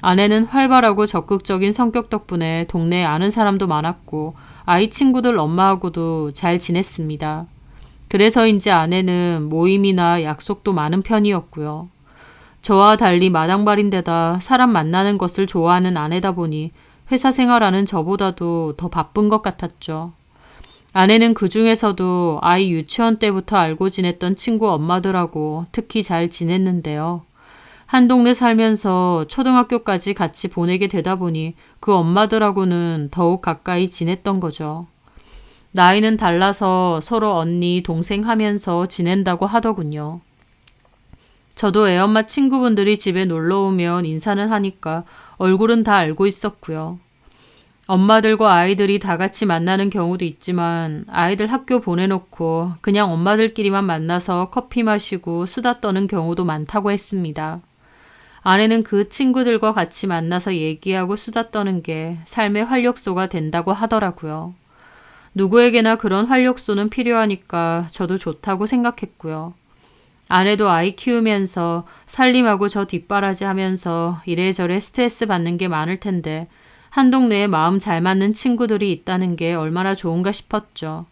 아내는 활발하고 적극적인 성격 덕분에 동네에 아는 사람도 많았고 아이 친구들 엄마하고도 잘 지냈습니다. 그래서인지 아내는 모임이나 약속도 많은 편이었고요. 저와 달리 마당발인데다 사람 만나는 것을 좋아하는 아내다 보니 회사 생활하는 저보다도 더 바쁜 것 같았죠. 아내는 그 중에서도 아이 유치원 때부터 알고 지냈던 친구 엄마들하고 특히 잘 지냈는데요. 한 동네 살면서 초등학교까지 같이 보내게 되다 보니 그 엄마들하고는 더욱 가까이 지냈던 거죠. 나이는 달라서 서로 언니, 동생 하면서 지낸다고 하더군요. 저도 애엄마 친구분들이 집에 놀러 오면 인사는 하니까 얼굴은 다 알고 있었고요. 엄마들과 아이들이 다 같이 만나는 경우도 있지만 아이들 학교 보내놓고 그냥 엄마들끼리만 만나서 커피 마시고 수다 떠는 경우도 많다고 했습니다. 아내는 그 친구들과 같이 만나서 얘기하고 수다 떠는 게 삶의 활력소가 된다고 하더라고요. 누구에게나 그런 활력소는 필요하니까 저도 좋다고 생각했고요. 아내도 아이 키우면서 살림하고 저 뒷바라지 하면서 이래저래 스트레스 받는 게 많을 텐데 한 동네에 마음 잘 맞는 친구들이 있다는 게 얼마나 좋은가 싶었죠.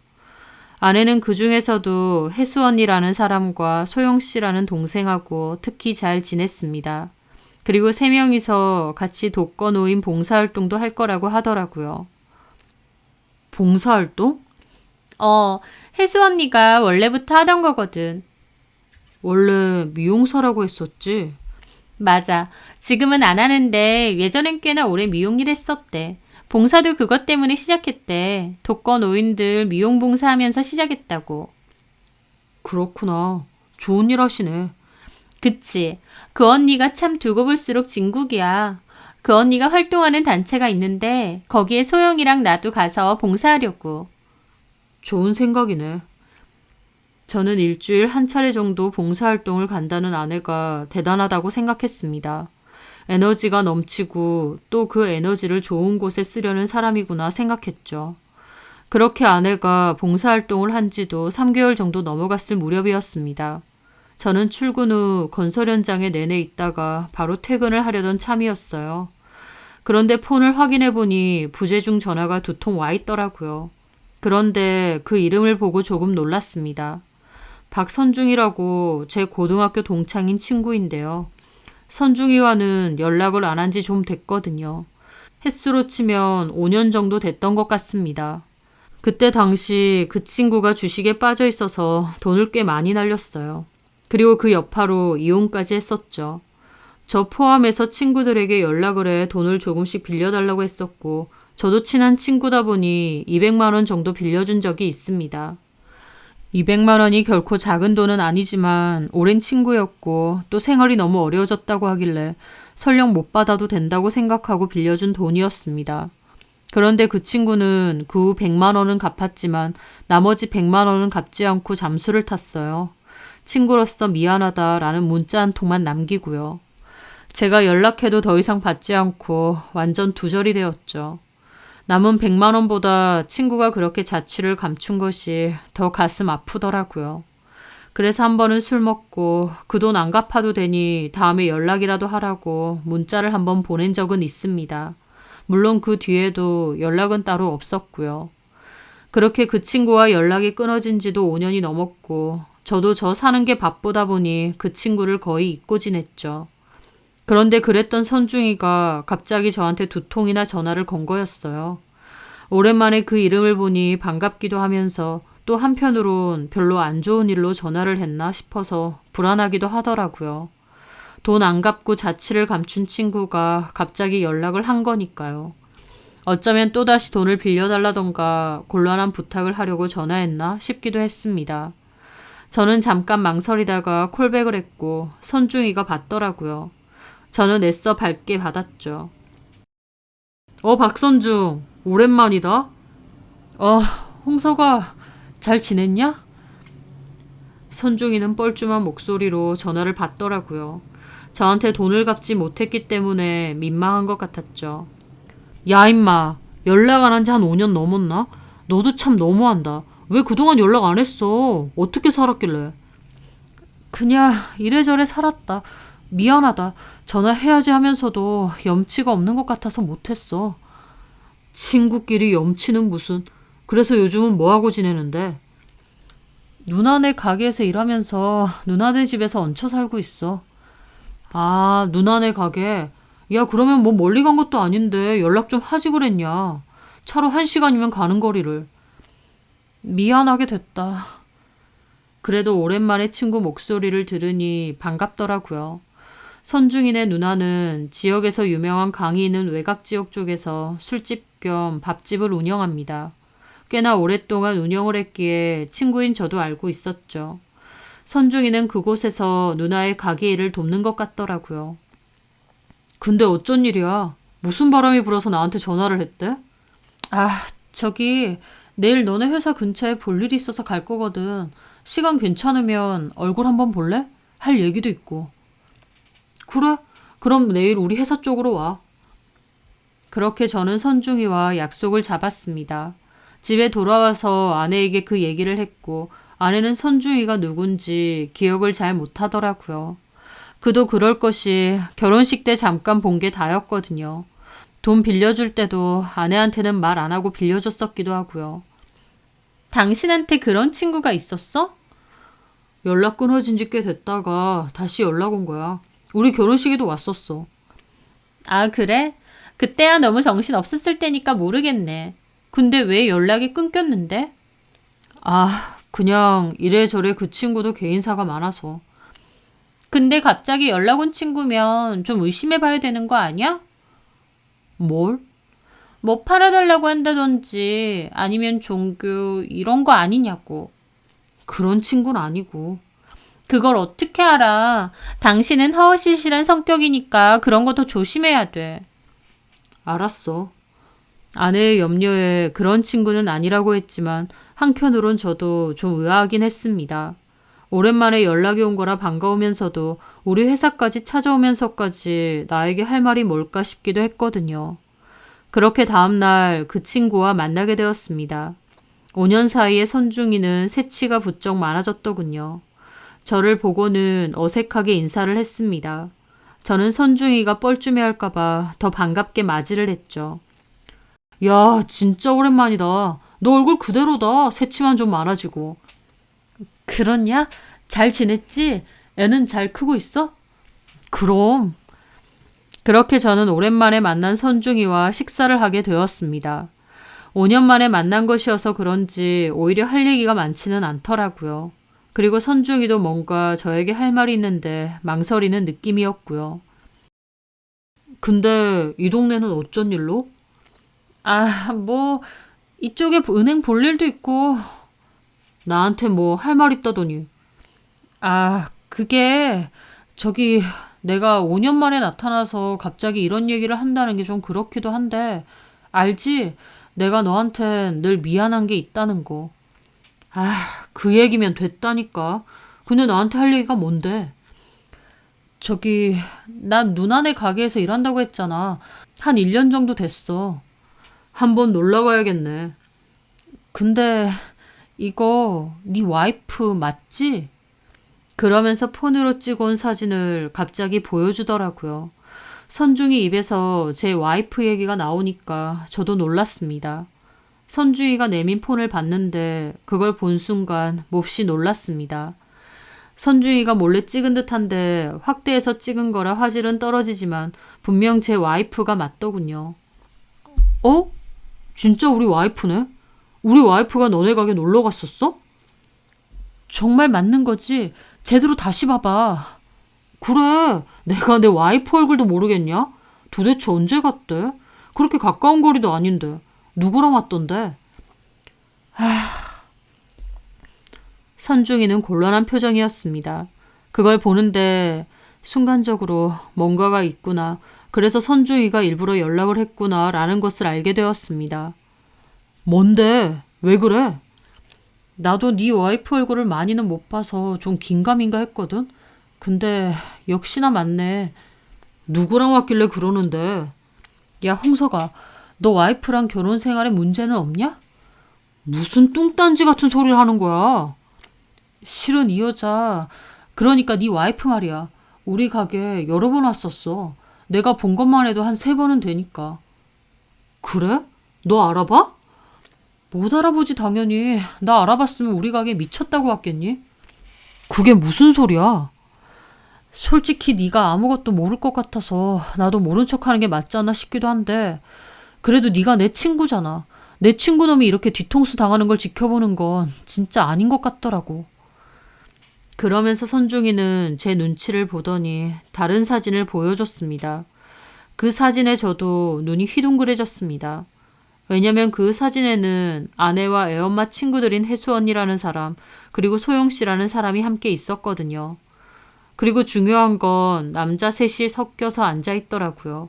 아내는 그 중에서도 혜수 언니라는 사람과 소영 씨라는 동생하고 특히 잘 지냈습니다. 그리고 세 명이서 같이 독거노인 봉사활동도 할 거라고 하더라고요. 봉사활동?
혜수 언니가 원래부터 하던 거거든.
원래 미용사라고 했었지.
맞아. 지금은 안 하는데 예전엔 꽤나 오래 미용 일 했었대. 봉사도 그것 때문에 시작했대. 독거 노인들 미용 봉사하면서 시작했다고.
그렇구나. 좋은 일 하시네.
그치. 그 언니가 참 두고 볼수록 진국이야. 그 언니가 활동하는 단체가 있는데 거기에 소영이랑 나도 가서 봉사하려고.
좋은 생각이네. 저는 일주일 한 차례 정도 봉사활동을 간다는 아내가 대단하다고 생각했습니다. 에너지가 넘치고 또 그 에너지를 좋은 곳에 쓰려는 사람이구나 생각했죠. 그렇게 아내가 봉사활동을 한 지도 3개월 정도 넘어갔을 무렵이었습니다. 저는 출근 후 건설 현장에 내내 있다가 바로 퇴근을 하려던 참이었어요. 그런데 폰을 확인해 보니 부재중 전화가 2통 와 있더라고요. 그런데 그 이름을 보고 조금 놀랐습니다. 박선중이라고 제 고등학교 동창인 친구인데요. 선중이와는 연락을 안 한 지 좀 됐거든요. 횟수로 치면 5년 정도 됐던 것 같습니다. 그때 당시 그 친구가 주식에 빠져 있어서 돈을 꽤 많이 날렸어요. 그리고 그 여파로 이혼까지 했었죠. 저 포함해서 친구들에게 연락을 해 돈을 조금씩 빌려달라고 했었고 저도 친한 친구다 보니 200만 원 정도 빌려준 적이 있습니다. 200만 원이 결코 작은 돈은 아니지만 오랜 친구였고 또 생활이 너무 어려워졌다고 하길래 설령 못 받아도 된다고 생각하고 빌려준 돈이었습니다. 그런데 그 친구는 그 후 100만 원은 갚았지만 나머지 100만 원은 갚지 않고 잠수를 탔어요. 친구로서 미안하다라는 문자 한 통만 남기고요. 제가 연락해도 더 이상 받지 않고 완전 두절이 되었죠. 남은 100만 원보다 친구가 그렇게 자취를 감춘 것이 더 가슴 아프더라고요. 그래서 한 번은 술 먹고 그 돈 안 갚아도 되니 다음에 연락이라도 하라고 문자를 한 번 보낸 적은 있습니다. 물론 그 뒤에도 연락은 따로 없었고요. 그렇게 그 친구와 연락이 끊어진 지도 5년이 넘었고 저도 저 사는 게 바쁘다 보니 그 친구를 거의 잊고 지냈죠. 그런데 그랬던 선중이가 갑자기 저한테 2통이나 전화를 건 거였어요. 오랜만에 그 이름을 보니 반갑기도 하면서 또 한편으론 별로 안 좋은 일로 전화를 했나 싶어서 불안하기도 하더라고요. 돈 안 갚고 자취를 감춘 친구가 갑자기 연락을 한 거니까요. 어쩌면 또다시 돈을 빌려달라던가 곤란한 부탁을 하려고 전화했나 싶기도 했습니다. 저는 잠깐 망설이다가 콜백을 했고 선중이가 받더라고요. 저는 애써 밝게 받았죠. 박선중, 오랜만이다. 홍서가 잘 지냈냐? 선중이는 뻘쭘한 목소리로 전화를 받더라고요. 저한테 돈을 갚지 못했기 때문에 민망한 것 같았죠. 야 임마, 연락 안 한 지 한 5년 넘었나? 너도 참 너무한다. 왜 그동안 연락 안 했어? 어떻게 살았길래? 그냥 이래저래 살았다. 미안하다. 전화해야지 하면서도 염치가 없는 것 같아서 못했어. 친구끼리 염치는 무슨. 그래서 요즘은 뭐하고 지내는데? 누나네 가게에서 일하면서 누나네 집에서 얹혀 살고 있어. 아, 누나네 가게. 야, 그러면 뭐 멀리 간 것도 아닌데 연락 좀 하지 그랬냐. 차로 1시간이면 가는 거리를. 미안하게 됐다. 그래도 오랜만에 친구 목소리를 들으니 반갑더라고요. 선중이네 누나는 지역에서 유명한 강이 있는 외곽 지역 쪽에서 술집 겸 밥집을 운영합니다. 꽤나 오랫동안 운영을 했기에 친구인 저도 알고 있었죠. 선중이는 그곳에서 누나의 가게 일을 돕는 것 같더라고요. 근데 어쩐 일이야? 무슨 바람이 불어서 나한테 전화를 했대? 아, 저기 내일 너네 회사 근처에 볼 일이 있어서 갈 거거든. 시간 괜찮으면 얼굴 한번 볼래? 할 얘기도 있고. 그래? 그럼 내일 우리 회사 쪽으로 와. 그렇게 저는 선중이와 약속을 잡았습니다. 집에 돌아와서 아내에게 그 얘기를 했고 아내는 선중이가 누군지 기억을 잘 못하더라고요. 그도 그럴 것이 결혼식 때 잠깐 본 게 다였거든요. 돈 빌려줄 때도 아내한테는 말 안 하고 빌려줬었기도 하고요. 당신한테 그런 친구가 있었어? 연락 끊어진 지 꽤 됐다가 다시 연락 온 거야. 우리 결혼식에도 왔었어. 아, 그래? 그때야 너무 정신 없었을 때니까 모르겠네. 근데 왜 연락이 끊겼는데? 아, 그냥 이래저래 그 친구도 개인사가 많아서. 근데 갑자기 연락 온 친구면 좀 의심해봐야 되는 거 아니야? 뭘? 뭐 팔아달라고 한다든지 아니면 종교 이런 거 아니냐고. 그런 친구는 아니고. 그걸 어떻게 알아? 당신은 허허실실한 성격이니까 그런 거 더 조심해야 돼. 알았어. 아내의 염려에 그런 친구는 아니라고 했지만 한편으론 저도 좀 의아하긴 했습니다. 오랜만에 연락이 온 거라 반가우면서도 우리 회사까지 찾아오면서까지 나에게 할 말이 뭘까 싶기도 했거든요. 그렇게 다음날 그 친구와 만나게 되었습니다. 5년 사이에 선중이는 새치가 부쩍 많아졌더군요. 저를 보고는 어색하게 인사를 했습니다. 저는 선중이가 뻘쭘해할까봐 더 반갑게 맞이를 했죠. 야, 진짜 오랜만이다. 너 얼굴 그대로다. 새치만 좀 많아지고. 그렇냐? 잘 지냈지? 애는 잘 크고 있어? 그럼. 그렇게 저는 오랜만에 만난 선중이와 식사를 하게 되었습니다. 5년 만에 만난 것이어서 그런지 오히려 할 얘기가 많지는 않더라고요. 그리고 선중이도 뭔가 저에게 할 말이 있는데 망설이는 느낌이었고요. 근데 이 동네는 어쩐 일로? 아, 뭐 이쪽에 은행 볼 일도 있고 나한테 뭐 할 말 있다더니. 아, 그게 저기 내가 5년 만에 나타나서 갑자기 이런 얘기를 한다는 게 좀 그렇기도 한데 알지? 내가 너한텐 늘 미안한 게 있다는 거. 아, 그 얘기면 됐다니까. 근데 나한테 할 얘기가 뭔데? 저기 난 누나네 가게에서 일한다고 했잖아. 한 1년 정도 됐어. 한번 놀러 가야겠네. 근데 이거 네 와이프 맞지? 그러면서 폰으로 찍어온 사진을 갑자기 보여주더라고요. 선중이 입에서 제 와이프 얘기가 나오니까 저도 놀랐습니다. 선중이가 내민 폰을 봤는데 그걸 본 순간 몹시 놀랐습니다. 선중이가 몰래 찍은 듯한데 확대해서 찍은 거라 화질은 떨어지지만 분명 제 와이프가 맞더군요. 어? 진짜 우리 와이프네? 우리 와이프가 너네 가게 놀러 갔었어? 정말 맞는 거지? 제대로 다시 봐봐. 그래, 내가 내 와이프 얼굴도 모르겠냐? 도대체 언제 갔대? 그렇게 가까운 거리도 아닌데. 누구랑 왔던데? 선중이는 곤란한 표정이었습니다. 그걸 보는데 순간적으로 뭔가가 있구나. 그래서 선중이가 일부러 연락을 했구나 라는 것을 알게 되었습니다. 뭔데? 왜 그래? 나도 네 와이프 얼굴을 많이는 못 봐서 좀 긴가민가 했거든? 근데 역시나 맞네. 누구랑 왔길래 그러는데? 야, 홍석아, 너 와이프랑 결혼 생활에 문제는 없냐? 무슨 뚱딴지 같은 소리를 하는 거야? 실은 이 여자, 그러니까 네 와이프 말이야. 우리 가게 여러 번 왔었어. 내가 본 것만 해도 한 3번은 되니까. 그래? 너 알아봐? 못 알아보지 당연히. 나 알아봤으면 우리 가게 미쳤다고 왔겠니? 그게 무슨 소리야? 솔직히 네가 아무것도 모를 것 같아서 나도 모른 척하는 게 맞지 않나 싶기도 한데 그래도 네가 내 친구잖아. 내 친구놈이 이렇게 뒤통수 당하는 걸 지켜보는 건 진짜 아닌 것 같더라고. 그러면서 선중이는 제 눈치를 보더니 다른 사진을 보여줬습니다. 그 사진에 저도 눈이 휘둥그레졌습니다. 왜냐면 그 사진에는 아내와 애엄마 친구들인 혜수 언니라는 사람, 그리고 소영 씨라는 사람이 함께 있었거든요. 그리고 중요한 건 남자 셋이 섞여서 앉아 있더라고요.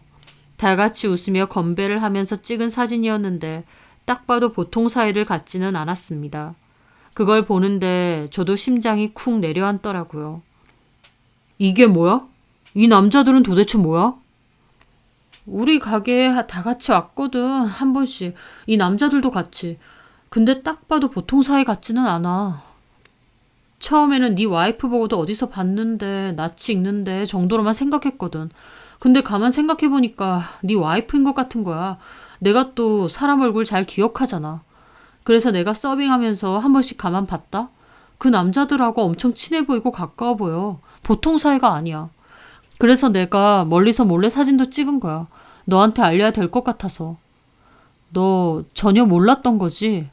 다 같이 웃으며 건배를 하면서 찍은 사진이었는데 딱 봐도 보통 사이들 같지는 않았습니다. 그걸 보는데 저도 심장이 쿵 내려앉더라고요. 이게 뭐야? 이 남자들은 도대체 뭐야? 우리 가게에 다 같이 왔거든, 한 번씩. 이 남자들도 같이. 근데 딱 봐도 보통 사이 같지는 않아. 처음에는 네 와이프 보고도 어디서 봤는데, 낯이 익는데 정도로만 생각했거든. 근데 가만 생각해보니까 네 와이프인 것 같은 거야. 내가 또 사람 얼굴 잘 기억하잖아. 그래서 내가 서빙하면서 한 번씩 가만 봤다? 그 남자들하고 엄청 친해 보이고 가까워 보여. 보통 사이가 아니야. 그래서 내가 멀리서 몰래 사진도 찍은 거야. 너한테 알려야 될 것 같아서. 너 전혀 몰랐던 거지?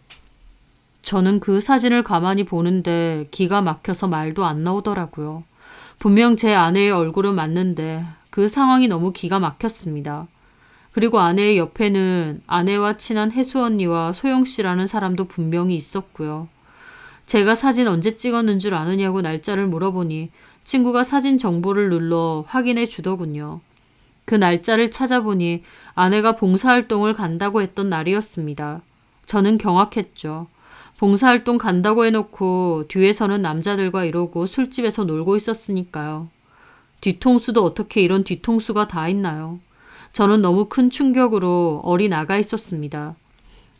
저는 그 사진을 가만히 보는데 기가 막혀서 말도 안 나오더라고요. 분명 제 아내의 얼굴은 맞는데 그 상황이 너무 기가 막혔습니다. 그리고 아내의 옆에는 아내와 친한 혜수 언니와 소영 씨라는 사람도 분명히 있었고요. 제가 사진 언제 찍었는 줄 아느냐고 날짜를 물어보니 친구가 사진 정보를 눌러 확인해 주더군요. 그 날짜를 찾아보니 아내가 봉사활동을 간다고 했던 날이었습니다. 저는 경악했죠. 봉사활동 간다고 해놓고 뒤에서는 남자들과 이러고 술집에서 놀고 있었으니까요. 뒤통수도 어떻게 이런 뒤통수가 다 있나요? 저는 너무 큰 충격으로 어리나가 있었습니다.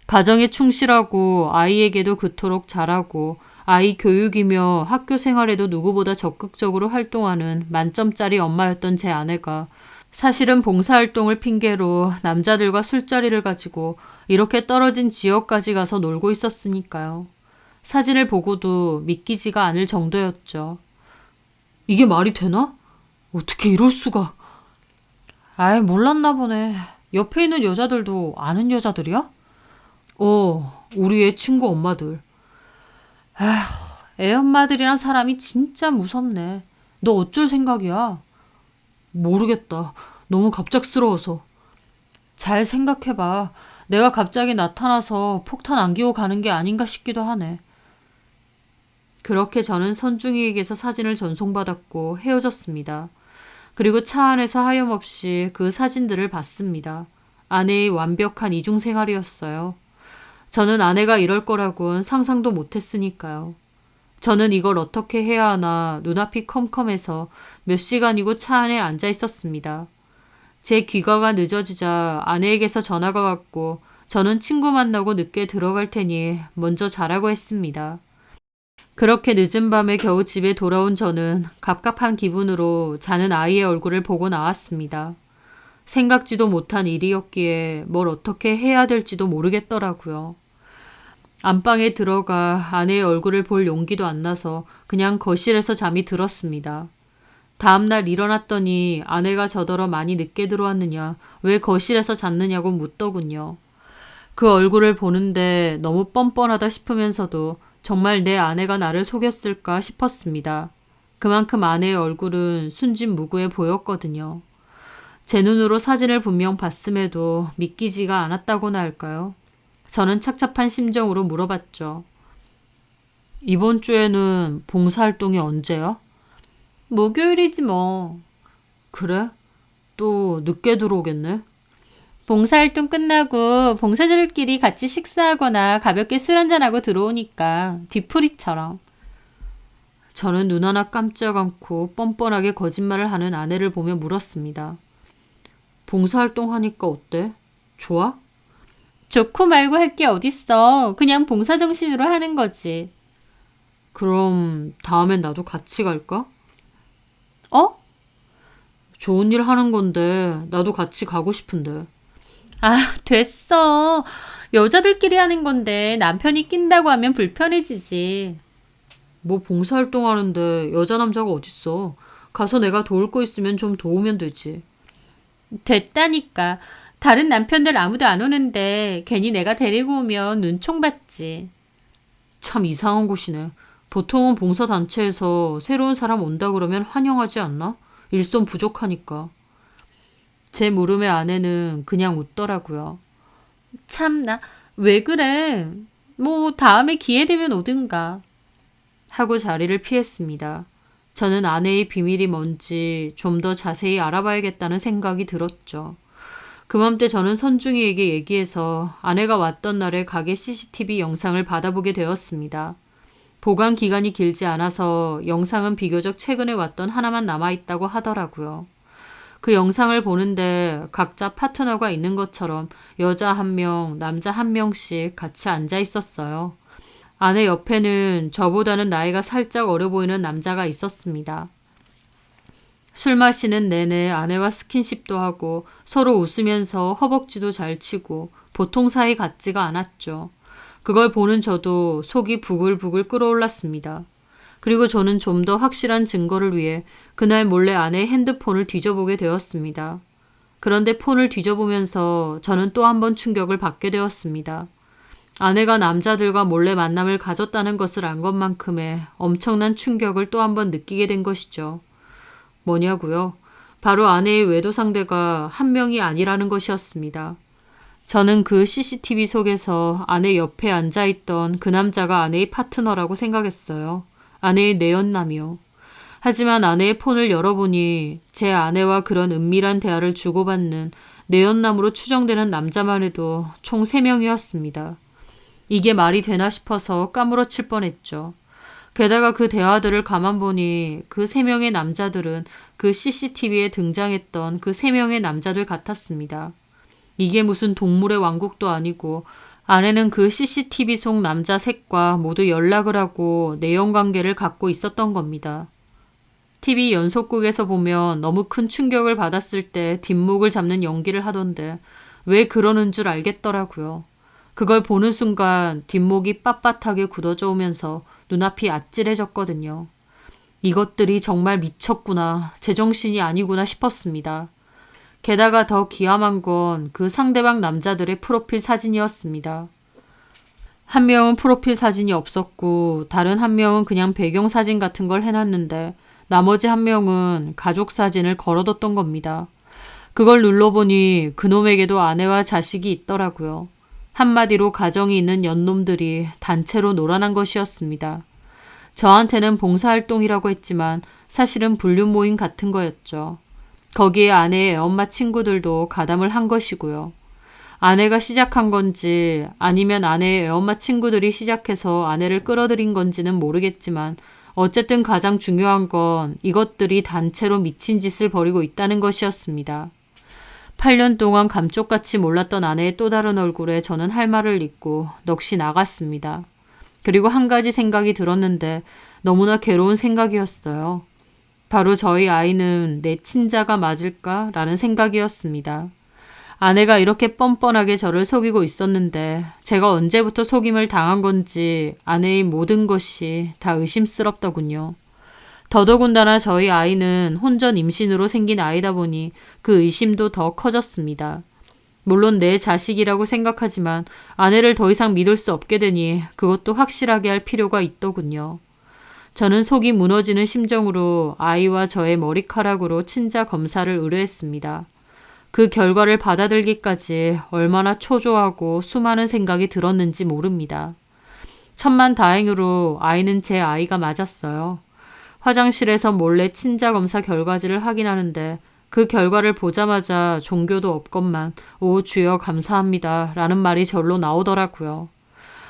가정에 충실하고 아이에게도 그토록 잘하고 아이 교육이며 학교 생활에도 누구보다 적극적으로 활동하는 만점짜리 엄마였던 제 아내가 사실은 봉사활동을 핑계로 남자들과 술자리를 가지고 이렇게 떨어진 지역까지 가서 놀고 있었으니까요. 사진을 보고도 믿기지가 않을 정도였죠. 이게 말이 되나? 어떻게 이럴 수가? 아이, 몰랐나 보네. 옆에 있는 여자들도 아는 여자들이야? 우리 애 친구 엄마들. 아휴, 애 엄마들이란 사람이 진짜 무섭네. 너 어쩔 생각이야? 모르겠다. 너무 갑작스러워서. 잘 생각해봐. 내가 갑자기 나타나서 폭탄 안기고 가는 게 아닌가 싶기도 하네. 그렇게 저는 선중이에게서 사진을 전송받았고 헤어졌습니다. 그리고 차 안에서 하염없이 그 사진들을 봤습니다. 아내의 완벽한 이중생활이었어요. 저는 아내가 이럴 거라고는 상상도 못했으니까요. 저는 이걸 어떻게 해야 하나 눈앞이 컴컴해서 몇 시간이고 차 안에 앉아 있었습니다. 제 귀가가 늦어지자 아내에게서 전화가 왔고 저는 친구 만나고 늦게 들어갈 테니 먼저 자라고 했습니다. 그렇게 늦은 밤에 겨우 집에 돌아온 저는 갑갑한 기분으로 자는 아이의 얼굴을 보고 나왔습니다. 생각지도 못한 일이었기에 뭘 어떻게 해야 될지도 모르겠더라고요. 안방에 들어가 아내의 얼굴을 볼 용기도 안 나서 그냥 거실에서 잠이 들었습니다. 다음날 일어났더니 아내가 저더러 많이 늦게 들어왔느냐, 왜 거실에서 잤느냐고 묻더군요. 그 얼굴을 보는데 너무 뻔뻔하다 싶으면서도 정말 내 아내가 나를 속였을까 싶었습니다. 그만큼 아내의 얼굴은 순진무구해 보였거든요. 제 눈으로 사진을 분명 봤음에도 믿기지가 않았다고나 할까요? 저는 착잡한 심정으로 물어봤죠. 이번 주에는 봉사활동이 언제야? 목요일이지 뭐. 그래? 또 늦게 들어오겠네? 봉사활동 끝나고 봉사자들끼리 같이 식사하거나 가볍게 술 한잔하고 들어오니까 뒤풀이처럼. 저는 눈 하나 깜짝 않고 뻔뻔하게 거짓말을 하는 아내를 보며 물었습니다. 봉사활동 하니까 어때? 좋아? 좋고 말고 할 게 어딨어. 그냥 봉사정신으로 하는 거지. 그럼 다음엔 나도 같이 갈까? 어? 좋은 일 하는 건데 나도 같이 가고 싶은데. 아, 됐어. 여자들끼리 하는 건데 남편이 낀다고 하면 불편해지지. 뭐 봉사활동 하는데 여자 남자가 어딨어. 가서 내가 도울 거 있으면 좀 도우면 되지. 됐다니까. 다른 남편들 아무도 안 오는데 괜히 내가 데리고 오면 눈총 받지. 참 이상한 곳이네. 보통은 봉사단체에서 새로운 사람 온다 그러면 환영하지 않나? 일손 부족하니까. 제 물음에 아내는 그냥 웃더라고요. 참나, 왜 그래? 뭐 다음에 기회 되면 오든가. 하고 자리를 피했습니다. 저는 아내의 비밀이 뭔지 좀 더 자세히 알아봐야겠다는 생각이 들었죠. 그맘때 저는 선중이에게 얘기해서 아내가 왔던 날의 가게 CCTV 영상을 받아보게 되었습니다. 보관 기간이 길지 않아서 영상은 비교적 최근에 왔던 하나만 남아있다고 하더라고요. 그 영상을 보는데 각자 파트너가 있는 것처럼 여자 한 명, 남자 한 명씩 같이 앉아 있었어요. 아내 옆에는 저보다는 나이가 살짝 어려 보이는 남자가 있었습니다. 술 마시는 내내 아내와 스킨십도 하고 서로 웃으면서 허벅지도 잘 치고 보통 사이 같지가 않았죠. 그걸 보는 저도 속이 부글부글 끓어올랐습니다. 그리고 저는 좀 더 확실한 증거를 위해 그날 몰래 아내의 핸드폰을 뒤져보게 되었습니다. 그런데 폰을 뒤져보면서 저는 또 한 번 충격을 받게 되었습니다. 아내가 남자들과 몰래 만남을 가졌다는 것을 안 것만큼의 엄청난 충격을 또 한 번 느끼게 된 것이죠. 뭐냐고요? 바로 아내의 외도 상대가 한 명이 아니라는 것이었습니다. 저는 그 CCTV 속에서 아내 옆에 앉아있던 그 남자가 아내의 파트너라고 생각했어요. 아내의 내연남이요. 하지만 아내의 폰을 열어보니 제 아내와 그런 은밀한 대화를 주고받는 내연남으로 추정되는 남자만 해도 총 3명이었습니다. 이게 말이 되나 싶어서 까무러칠 뻔했죠. 게다가 그 대화들을 가만 보니 그 3명의 남자들은 그 CCTV에 등장했던 그 3명의 남자들 같았습니다. 이게 무슨 동물의 왕국도 아니고 아내는 그 CCTV 속 남자 셋과 모두 연락을 하고 내연관계를 갖고 있었던 겁니다. TV 연속극에서 보면 너무 큰 충격을 받았을 때 뒷목을 잡는 연기를 하던데 왜 그러는 줄 알겠더라고요. 그걸 보는 순간 뒷목이 빳빳하게 굳어져 오면서 눈앞이 아찔해졌거든요. 이것들이 정말 미쳤구나, 제정신이 아니구나 싶었습니다. 게다가 더 기함한 건 그 상대방 남자들의 프로필 사진이었습니다. 한 명은 프로필 사진이 없었고 다른 한 명은 그냥 배경사진 같은 걸 해놨는데 나머지 한 명은 가족 사진을 걸어뒀던 겁니다. 그걸 눌러보니 그놈에게도 아내와 자식이 있더라고요. 한마디로 가정이 있는 연놈들이 단체로 놀아난 것이었습니다. 저한테는 봉사활동이라고 했지만 사실은 불륜 모임 같은 거였죠. 거기에 아내의 엄마 친구들도 가담을 한 것이고요. 아내가 시작한 건지 아니면 아내의 엄마 친구들이 시작해서 아내를 끌어들인 건지는 모르겠지만 어쨌든 가장 중요한 건 이것들이 단체로 미친 짓을 벌이고 있다는 것이었습니다. 8년 동안 감쪽같이 몰랐던 아내의 또 다른 얼굴에 저는 할 말을 잊고 넋이 나갔습니다. 그리고 한 가지 생각이 들었는데 너무나 괴로운 생각이었어요. 바로 저희 아이는 내 친자가 맞을까라는 생각이었습니다. 아내가 이렇게 뻔뻔하게 저를 속이고 있었는데 제가 언제부터 속임을 당한 건지 아내의 모든 것이 다 의심스럽더군요. 더더군다나 저희 아이는 혼전 임신으로 생긴 아이다 보니 그 의심도 더 커졌습니다. 물론 내 자식이라고 생각하지만 아내를 더 이상 믿을 수 없게 되니 그것도 확실하게 할 필요가 있더군요. 저는 속이 무너지는 심정으로 아이와 저의 머리카락으로 친자 검사를 의뢰했습니다. 그 결과를 받아들기까지 얼마나 초조하고 수많은 생각이 들었는지 모릅니다. 천만다행으로 아이는 제 아이가 맞았어요. 화장실에서 몰래 친자 검사 결과지를 확인하는데 그 결과를 보자마자 종교도 없건만 오 주여 감사합니다 라는 말이 절로 나오더라고요.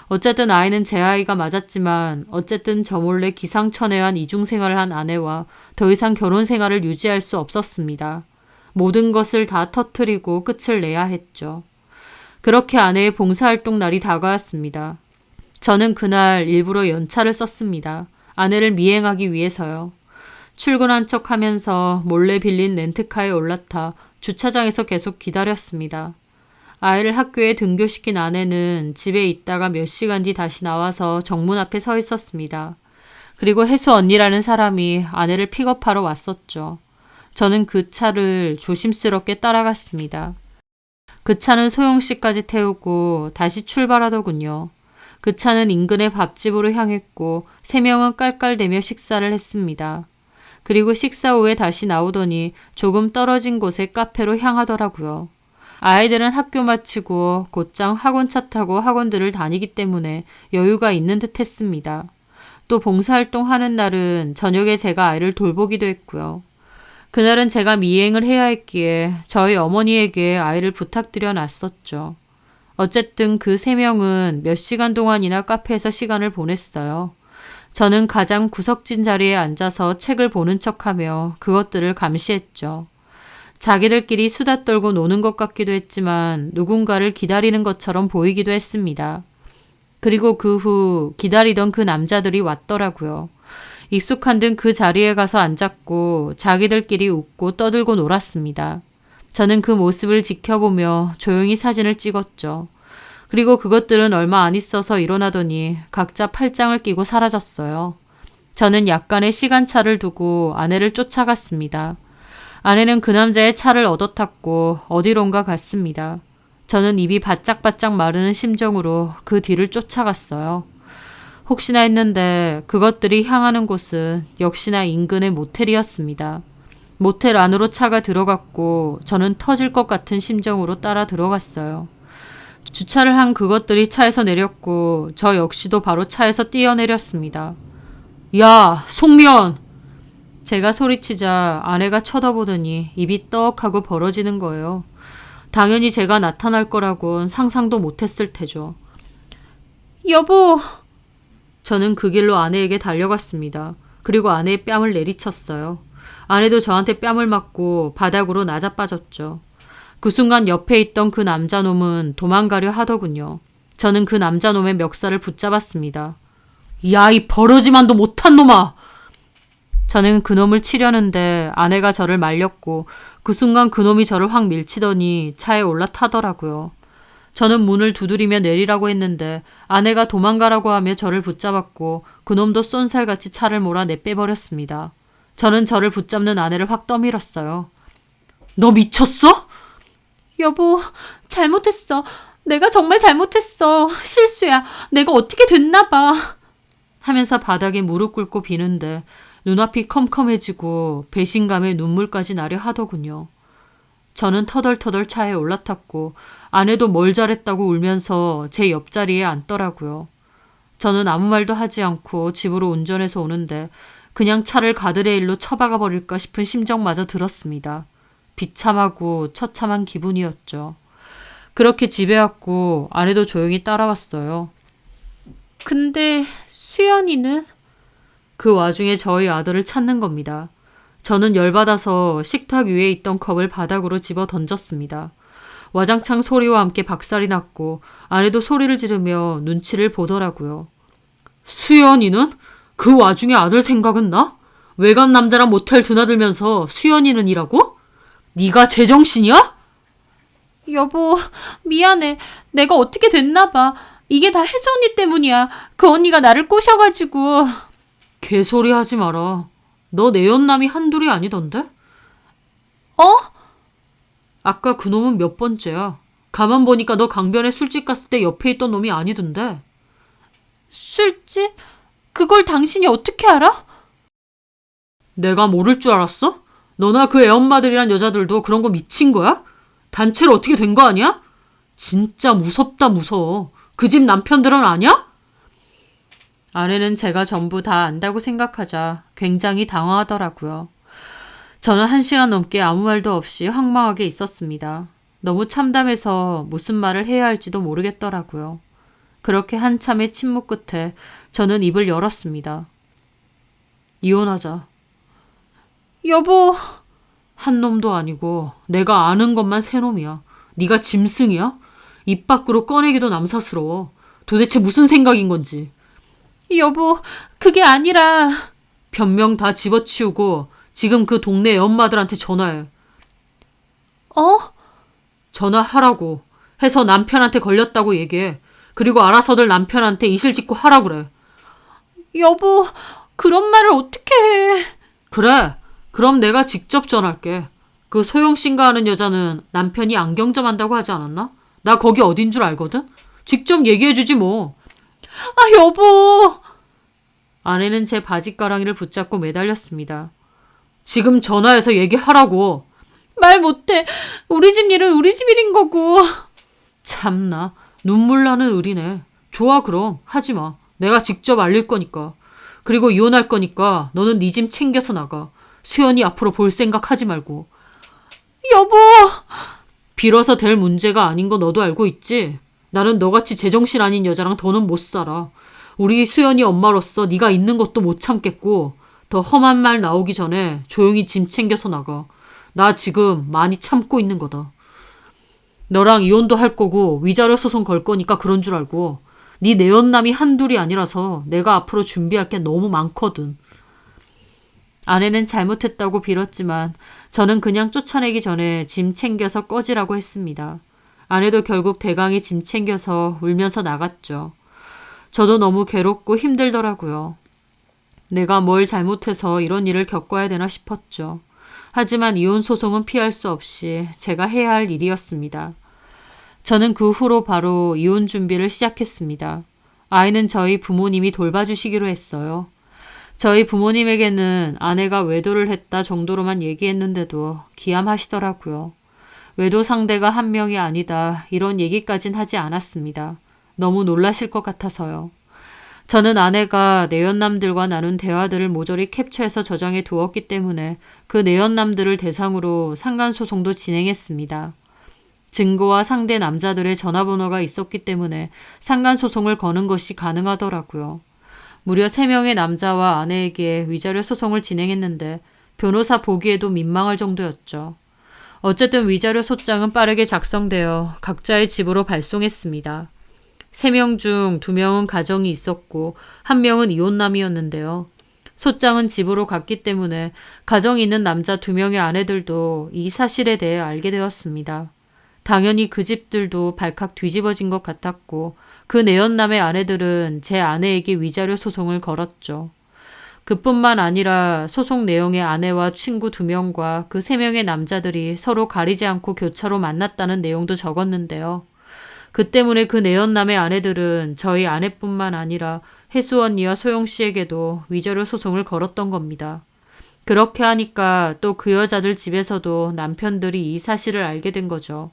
어쨌든 아이는 제 아이가 맞았지만 어쨌든 저 몰래 기상천외한 이중생활을 한 아내와 더 이상 결혼 생활을 유지할 수 없었습니다. 모든 것을 다 터뜨리고 끝을 내야 했죠. 그렇게 아내의 봉사활동 날이 다가왔습니다. 저는 그날 일부러 연차를 썼습니다. 아내를 미행하기 위해서요. 출근한 척 하면서 몰래 빌린 렌트카에 올라타 주차장에서 계속 기다렸습니다. 아이를 학교에 등교시킨 아내는 집에 있다가 몇 시간 뒤 다시 나와서 정문 앞에 서 있었습니다. 그리고 혜수 언니라는 사람이 아내를 픽업하러 왔었죠. 저는 그 차를 조심스럽게 따라갔습니다. 그 차는 소영씨까지 태우고 다시 출발하더군요. 그 차는 인근의 밥집으로 향했고 3명은 깔깔대며 식사를 했습니다. 그리고 식사 후에 다시 나오더니 조금 떨어진 곳에 카페로 향하더라고요. 아이들은 학교 마치고 곧장 학원차 타고 학원들을 다니기 때문에 여유가 있는 듯 했습니다. 또 봉사활동 하는 날은 저녁에 제가 아이를 돌보기도 했고요. 그날은 제가 미행을 해야 했기에 저희 어머니에게 아이를 부탁드려 놨었죠. 어쨌든 그 3명은 몇 시간 동안이나 카페에서 시간을 보냈어요. 저는 가장 구석진 자리에 앉아서 책을 보는 척하며 그것들을 감시했죠. 자기들끼리 수다 떨고 노는 것 같기도 했지만 누군가를 기다리는 것처럼 보이기도 했습니다. 그리고 그 후 기다리던 그 남자들이 왔더라고요. 익숙한 듯 그 자리에 가서 앉았고 자기들끼리 웃고 떠들고 놀았습니다. 저는 그 모습을 지켜보며 조용히 사진을 찍었죠. 그리고 그것들은 얼마 안 있어서 일어나더니 각자 팔짱을 끼고 사라졌어요. 저는 약간의 시간차를 두고 아내를 쫓아갔습니다. 아내는 그 남자의 차를 얻어 탔고 어디론가 갔습니다. 저는 입이 바짝바짝 마르는 심정으로 그 뒤를 쫓아갔어요. 혹시나 했는데 그것들이 향하는 곳은 역시나 인근의 모텔이었습니다. 모텔 안으로 차가 들어갔고 저는 터질 것 같은 심정으로 따라 들어갔어요. 주차를 한 그것들이 차에서 내렸고 저 역시도 바로 차에서 뛰어내렸습니다. 야, 송면! 제가 소리치자 아내가 쳐다보더니 입이 떡하고 벌어지는 거예요. 당연히 제가 나타날 거라곤 상상도 못했을 테죠. 여보! 저는 그 길로 아내에게 달려갔습니다. 그리고 아내의 뺨을 내리쳤어요. 아내도 저한테 뺨을 맞고 바닥으로 나자빠졌죠. 그 순간 옆에 있던 그 남자놈은 도망가려 하더군요. 저는 그 남자놈의 멱살을 붙잡았습니다. 야, 이 버러지만도 못한 놈아! 저는 그놈을 치려는데 아내가 저를 말렸고 그 순간 그놈이 저를 확 밀치더니 차에 올라타더라고요. 저는 문을 두드리며 내리라고 했는데 아내가 도망가라고 하며 저를 붙잡았고 그놈도 쏜살같이 차를 몰아 내빼버렸습니다. 저는 저를 붙잡는 아내를 확 떠밀었어요. 너 미쳤어? 여보, 잘못했어. 내가 정말 잘못했어. 실수야. 내가 어떻게 됐나 봐. 하면서 바닥에 무릎 꿇고 비는데 눈앞이 컴컴해지고 배신감에 눈물까지 나려 하더군요. 저는 터덜터덜 차에 올라탔고 아내도 뭘 잘했다고 울면서 제 옆자리에 앉더라고요. 저는 아무 말도 하지 않고 집으로 운전해서 오는데 그냥 차를 가드레일로 쳐박아 버릴까 싶은 심정마저 들었습니다. 비참하고 처참한 기분이었죠. 그렇게 집에 왔고 아내도 조용히 따라왔어요. 근데 수연이는? 그 와중에 저희 아들을 찾는 겁니다. 저는 열받아서 식탁 위에 있던 컵을 바닥으로 집어 던졌습니다. 와장창 소리와 함께 박살이 났고 아내도 소리를 지르며 눈치를 보더라고요. 수연이는? 그 와중에 아들 생각은 나? 외간 남자랑 모텔 드나들면서 수연이는 이라고? 네가 제정신이야? 여보, 미안해. 내가 어떻게 됐나 봐. 이게 다 혜수 언니 때문이야. 그 언니가 나를 꼬셔가지고. 개소리 하지 마라. 너 내 연남이 한둘이 아니던데? 어? 아까 그 놈은 몇 번째야. 가만 보니까 너 강변에 술집 갔을 때 옆에 있던 놈이 아니던데. 술집? 그걸 당신이 어떻게 알아? 내가 모를 줄 알았어? 너나 그 애엄마들이란 여자들도 그런 거 미친 거야? 단체로 어떻게 된 거 아니야? 진짜 무섭다 무서워. 그 집 남편들은 아냐? 아내는 제가 전부 다 안다고 생각하자 굉장히 당황하더라고요. 저는 1시간 넘게 아무 말도 없이 황망하게 있었습니다. 너무 참담해서 무슨 말을 해야 할지도 모르겠더라고요. 그렇게 한참의 침묵 끝에 저는 입을 열었습니다. 이혼하자. 여보. 한 놈도 아니고 내가 아는 것만 세 놈이야. 네가 짐승이야? 입 밖으로 꺼내기도 남사스러워. 도대체 무슨 생각인 건지. 여보, 그게 아니라. 변명 다 집어치우고 지금 그 동네 엄마들한테 전화해. 어? 전화하라고. 해서 남편한테 걸렸다고 얘기해. 그리고 알아서들 남편한테 이실 짓고 하라 그래. 여보, 그런 말을 어떻게 해. 그래. 그럼 내가 직접 전할게. 그 소영씨인가 하는 여자는 남편이 안경점 한다고 하지 않았나? 나 거기 어딘 줄 알거든? 직접 얘기해주지 뭐. 아, 여보! 아내는 제 바지가랑이를 붙잡고 매달렸습니다. 지금 전화해서 얘기하라고. 말 못해. 우리 집 일은 우리 집 일인 거고. 참나. 눈물 나는 의리네. 좋아 그럼. 하지마. 내가 직접 알릴 거니까. 그리고 이혼할 거니까 너는 네 짐 챙겨서 나가. 수연이 앞으로 볼 생각 하지 말고. 여보! 빌어서 될 문제가 아닌 거 너도 알고 있지? 나는 너같이 제정신 아닌 여자랑 더는 못 살아. 우리 수연이 엄마로서 네가 있는 것도 못 참겠고 더 험한 말 나오기 전에 조용히 짐 챙겨서 나가. 나 지금 많이 참고 있는 거다. 너랑 이혼도 할 거고 위자료 소송 걸 거니까 그런 줄 알고. 네 내연남이 한둘이 아니라서 내가 앞으로 준비할 게 너무 많거든. 아내는 잘못했다고 빌었지만 저는 그냥 쫓아내기 전에 짐 챙겨서 꺼지라고 했습니다. 아내도 결국 대강에 짐 챙겨서 울면서 나갔죠. 저도 너무 괴롭고 힘들더라고요. 내가 뭘 잘못해서 이런 일을 겪어야 되나 싶었죠. 하지만 이혼 소송은 피할 수 없이 제가 해야 할 일이었습니다. 저는 그 후로 바로 이혼 준비를 시작했습니다. 아이는 저희 부모님이 돌봐주시기로 했어요. 저희 부모님에게는 아내가 외도를 했다 정도로만 얘기했는데도 기함하시더라고요. 외도 상대가 한 명이 아니다 이런 얘기까진 하지 않았습니다. 너무 놀라실 것 같아서요. 저는 아내가 내연남들과 나눈 대화들을 모조리 캡처해서 저장해 두었기 때문에 그 내연남들을 대상으로 상간소송도 진행했습니다. 증거와 상대 남자들의 전화번호가 있었기 때문에 상간소송을 거는 것이 가능하더라고요. 무려 3명의 남자와 아내에게 위자료 소송을 진행했는데 변호사 보기에도 민망할 정도였죠. 어쨌든 위자료 소장은 빠르게 작성되어 각자의 집으로 발송했습니다. 3명 중 2명은 가정이 있었고 1명은 이혼남이었는데요. 소장은 집으로 갔기 때문에 가정이 있는 남자 2명의 아내들도 이 사실에 대해 알게 되었습니다. 당연히 그 집들도 발칵 뒤집어진 것 같았고 그 내연남의 아내들은 제 아내에게 위자료 소송을 걸었죠. 그뿐만 아니라 소송 내용에 아내와 친구 2명과 그 3명의 남자들이 서로 가리지 않고 교차로 만났다는 내용도 적었는데요. 그 때문에 그 내연남의 아내들은 저희 아내뿐만 아니라 혜수 언니와 소영 씨에게도 위자료 소송을 걸었던 겁니다. 그렇게 하니까 또 그 여자들 집에서도 남편들이 이 사실을 알게 된 거죠.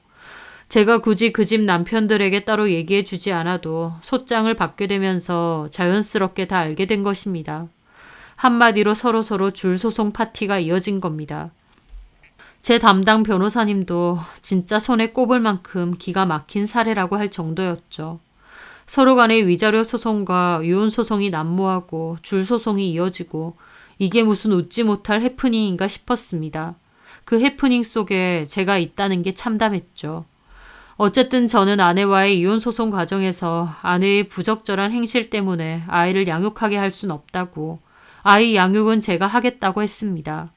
제가 굳이 그 집 남편들에게 따로 얘기해 주지 않아도 소장을 받게 되면서 자연스럽게 다 알게 된 것입니다. 한마디로 서로서로 줄소송 파티가 이어진 겁니다. 제 담당 변호사님도 진짜 손에 꼽을 만큼 기가 막힌 사례라고 할 정도였죠. 서로 간의 위자료 소송과 이혼 소송이 난무하고 줄소송이 이어지고 이게 무슨 웃지 못할 해프닝인가 싶었습니다. 그 해프닝 속에 제가 있다는 게 참담했죠. 어쨌든 저는 아내와의 이혼 소송 과정에서 아내의 부적절한 행실 때문에 아이를 양육하게 할 순 없다고, 아이 양육은 제가 하겠다고 했습니다.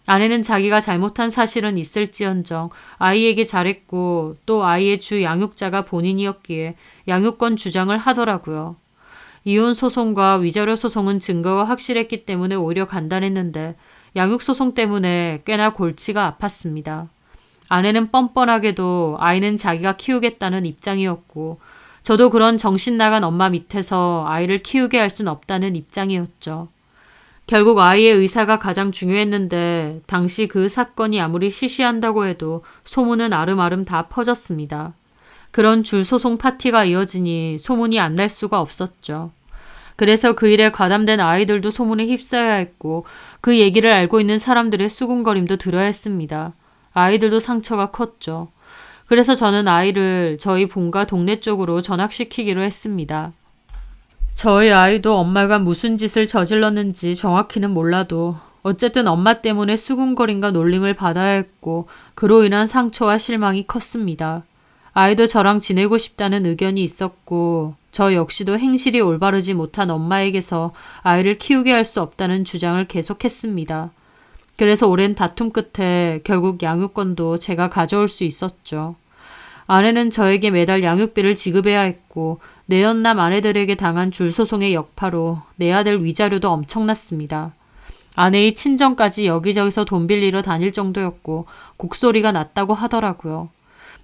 아내는 자기가 잘못한 사실은 있을지언정 아이에게 잘했고 또 아이의 주 양육자가 본인이었기에 양육권 주장을 하더라고요. 이혼 소송과 위자료 소송은 증거가 확실했기 때문에 오히려 간단했는데 양육 소송 때문에 꽤나 골치가 아팠습니다. 아내는 뻔뻔하게도 아이는 자기가 키우겠다는 입장이었고 저도 그런 정신 나간 엄마 밑에서 아이를 키우게 할 순 없다는 입장이었죠. 결국 아이의 의사가 가장 중요했는데 당시 그 사건이 아무리 시시한다고 해도 소문은 아름아름 다 퍼졌습니다. 그런 줄소송 파티가 이어지니 소문이 안 날 수가 없었죠. 그래서 그 일에 가담된 아이들도 소문에 휩싸여야 했고 그 얘기를 알고 있는 사람들의 수군거림도 들어야 했습니다. 아이들도 상처가 컸죠. 그래서 저는 아이를 저희 본가 동네 쪽으로 전학시키기로 했습니다. 저희 아이도 엄마가 무슨 짓을 저질렀는지 정확히는 몰라도 어쨌든 엄마 때문에 수군거림과 놀림을 받아야 했고 그로 인한 상처와 실망이 컸습니다. 아이도 저랑 지내고 싶다는 의견이 있었고 저 역시도 행실이 올바르지 못한 엄마에게서 아이를 키우게 할 수 없다는 주장을 계속했습니다. 그래서 오랜 다툼 끝에 결국 양육권도 제가 가져올 수 있었죠. 아내는 저에게 매달 양육비를 지급해야 했고 내연남 아내들에게 당한 줄소송의 여파로 내야 될 위자료도 엄청났습니다. 아내의 친정까지 여기저기서 돈 빌리러 다닐 정도였고 곡소리가 났다고 하더라고요.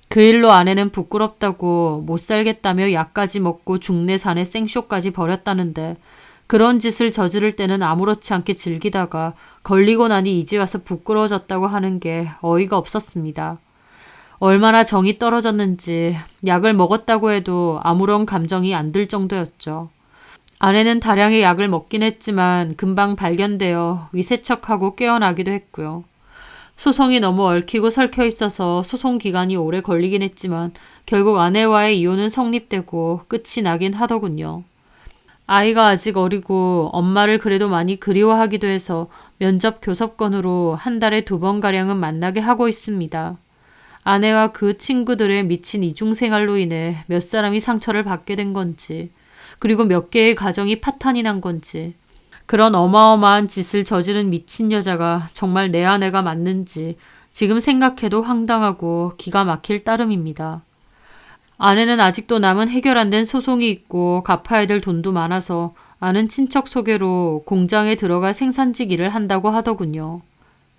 그 일로 아내는 부끄럽다고 못 살겠다며 약까지 먹고 중내산에 생쇼까지 벌였다는데 그런 짓을 저지를 때는 아무렇지 않게 즐기다가 걸리고 나니 이제 와서 부끄러워졌다고 하는 게 어이가 없었습니다. 얼마나 정이 떨어졌는지 약을 먹었다고 해도 아무런 감정이 안 들 정도였죠. 아내는 다량의 약을 먹긴 했지만 금방 발견되어 위세척하고 깨어나기도 했고요. 소송이 너무 얽히고 설켜 있어서 소송 기간이 오래 걸리긴 했지만 결국 아내와의 이혼은 성립되고 끝이 나긴 하더군요. 아이가 아직 어리고 엄마를 그래도 많이 그리워하기도 해서 면접 교섭건으로 한 달에 2번가량은 만나게 하고 있습니다. 아내와 그 친구들의 미친 이중생활로 인해 몇 사람이 상처를 받게 된 건지, 그리고 몇 개의 가정이 파탄이 난 건지, 그런 어마어마한 짓을 저지른 미친 여자가 정말 내 아내가 맞는지 지금 생각해도 황당하고 기가 막힐 따름입니다. 아내는 아직도 남은 해결 안 된 소송이 있고 갚아야 될 돈도 많아서 아는 친척 소개로 공장에 들어가 생산직 일을 한다고 하더군요.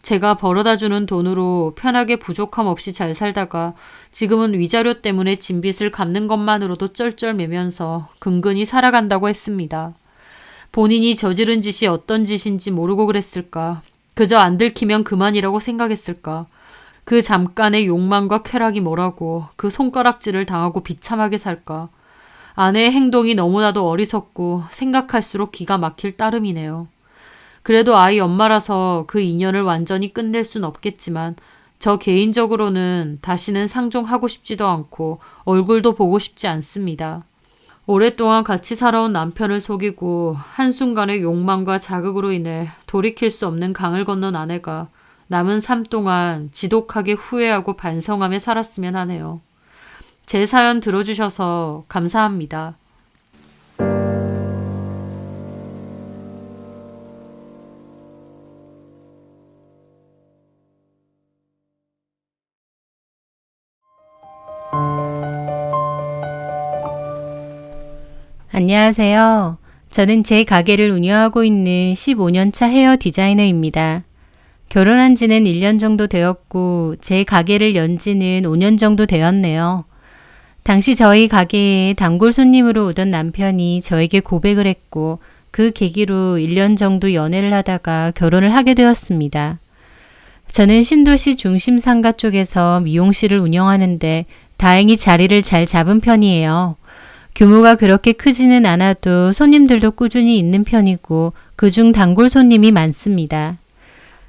제가 벌어다 주는 돈으로 편하게 부족함 없이 잘 살다가 지금은 위자료 때문에 진 빚을 갚는 것만으로도 쩔쩔매면서 근근히 살아간다고 했습니다. 본인이 저지른 짓이 어떤 짓인지 모르고 그랬을까? 그저 안 들키면 그만이라고 생각했을까? 그 잠깐의 욕망과 쾌락이 뭐라고 그 손가락질을 당하고 비참하게 살까? 아내의 행동이 너무나도 어리석고 생각할수록 기가 막힐 따름이네요. 그래도 아이 엄마라서 그 인연을 완전히 끝낼 순 없겠지만 저 개인적으로는 다시는 상종하고 싶지도 않고 얼굴도 보고 싶지 않습니다. 오랫동안 같이 살아온 남편을 속이고 한순간의 욕망과 자극으로 인해 돌이킬 수 없는 강을 건넌 아내가 남은 삶 동안 지독하게 후회하고 반성하며 살았으면 하네요. 제 사연 들어주셔서 감사합니다.
안녕하세요. 저는 제 가게를 운영하고 있는 15년차 헤어 디자이너입니다. 결혼한 지는 1년 정도 되었고 제 가게를 연 지는 5년 정도 되었네요. 당시 저희 가게에 단골 손님으로 오던 남편이 저에게 고백을 했고 그 계기로 1년 정도 연애를 하다가 결혼을 하게 되었습니다. 저는 신도시 중심 상가 쪽에서 미용실을 운영하는데 다행히 자리를 잘 잡은 편이에요. 규모가 그렇게 크지는 않아도 손님들도 꾸준히 있는 편이고 그중 단골 손님이 많습니다.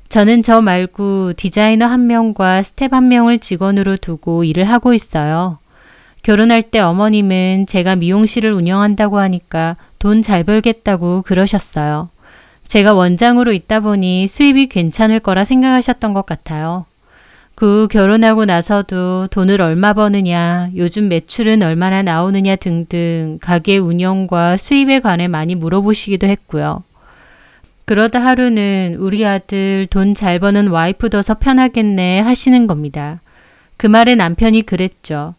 저는 저 말고 디자이너 1명과 스텝 1명을 직원으로 두고 일을 하고 있어요. 결혼할 때 어머님은 제가 미용실을 운영한다고 하니까 돈 잘 벌겠다고 그러셨어요. 제가 원장으로 있다 보니 수입이 괜찮을 거라 생각하셨던 것 같아요. 그 후 결혼하고 나서도 돈을 얼마 버느냐, 요즘 매출은 얼마나 나오느냐 등등 가게 운영과 수입에 관해 많이 물어보시기도 했고요. 그러다 하루는 우리 아들 돈 잘 버는 와이프 둬서 편하겠네 하시는 겁니다. 그 말에 남편이 그랬죠.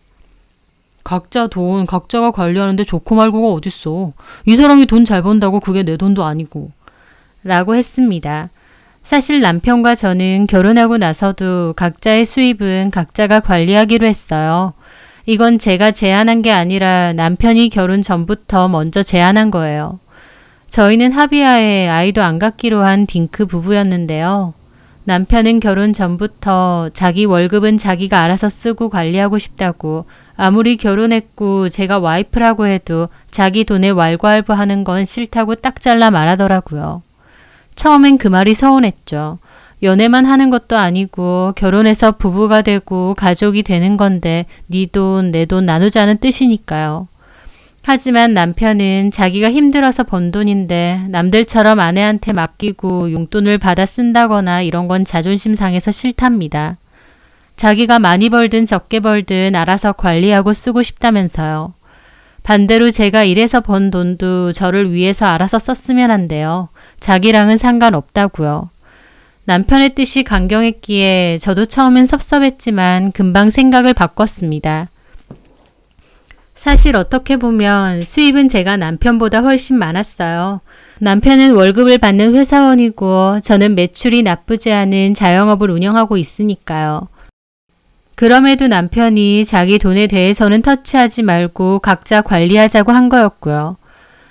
각자 돈 각자가 관리하는데 좋고 말고가 어딨어. 이 사람이 돈 잘 번다고 그게 내 돈도 아니고. 라고 했습니다. 사실 남편과 저는 결혼하고 나서도 각자의 수입은 각자가 관리하기로 했어요. 이건 제가 제안한 게 아니라 남편이 결혼 전부터 먼저 제안한 거예요. 저희는 합의하에 아이도 안 갖기로 한 딩크 부부였는데요. 남편은 결혼 전부터 자기 월급은 자기가 알아서 쓰고 관리하고 싶다고 아무리 결혼했고 제가 와이프라고 해도 자기 돈에 왈가왈부하는 건 싫다고 딱 잘라 말하더라고요. 처음엔 그 말이 서운했죠. 연애만 하는 것도 아니고 결혼해서 부부가 되고 가족이 되는 건데 네 돈, 내 돈 나누자는 뜻이니까요. 하지만 남편은 자기가 힘들어서 번 돈인데 남들처럼 아내한테 맡기고 용돈을 받아 쓴다거나 이런 건 자존심 상해서 싫답니다. 자기가 많이 벌든 적게 벌든 알아서 관리하고 쓰고 싶다면서요. 반대로 제가 일해서 번 돈도 저를 위해서 알아서 썼으면 한대요. 자기랑은 상관없다고요. 남편의 뜻이 강경했기에 저도 처음엔 섭섭했지만 금방 생각을 바꿨습니다. 사실 어떻게 보면 수입은 제가 남편보다 훨씬 많았어요. 남편은 월급을 받는 회사원이고 저는 매출이 나쁘지 않은 자영업을 운영하고 있으니까요. 그럼에도 남편이 자기 돈에 대해서는 터치하지 말고 각자 관리하자고 한 거였고요.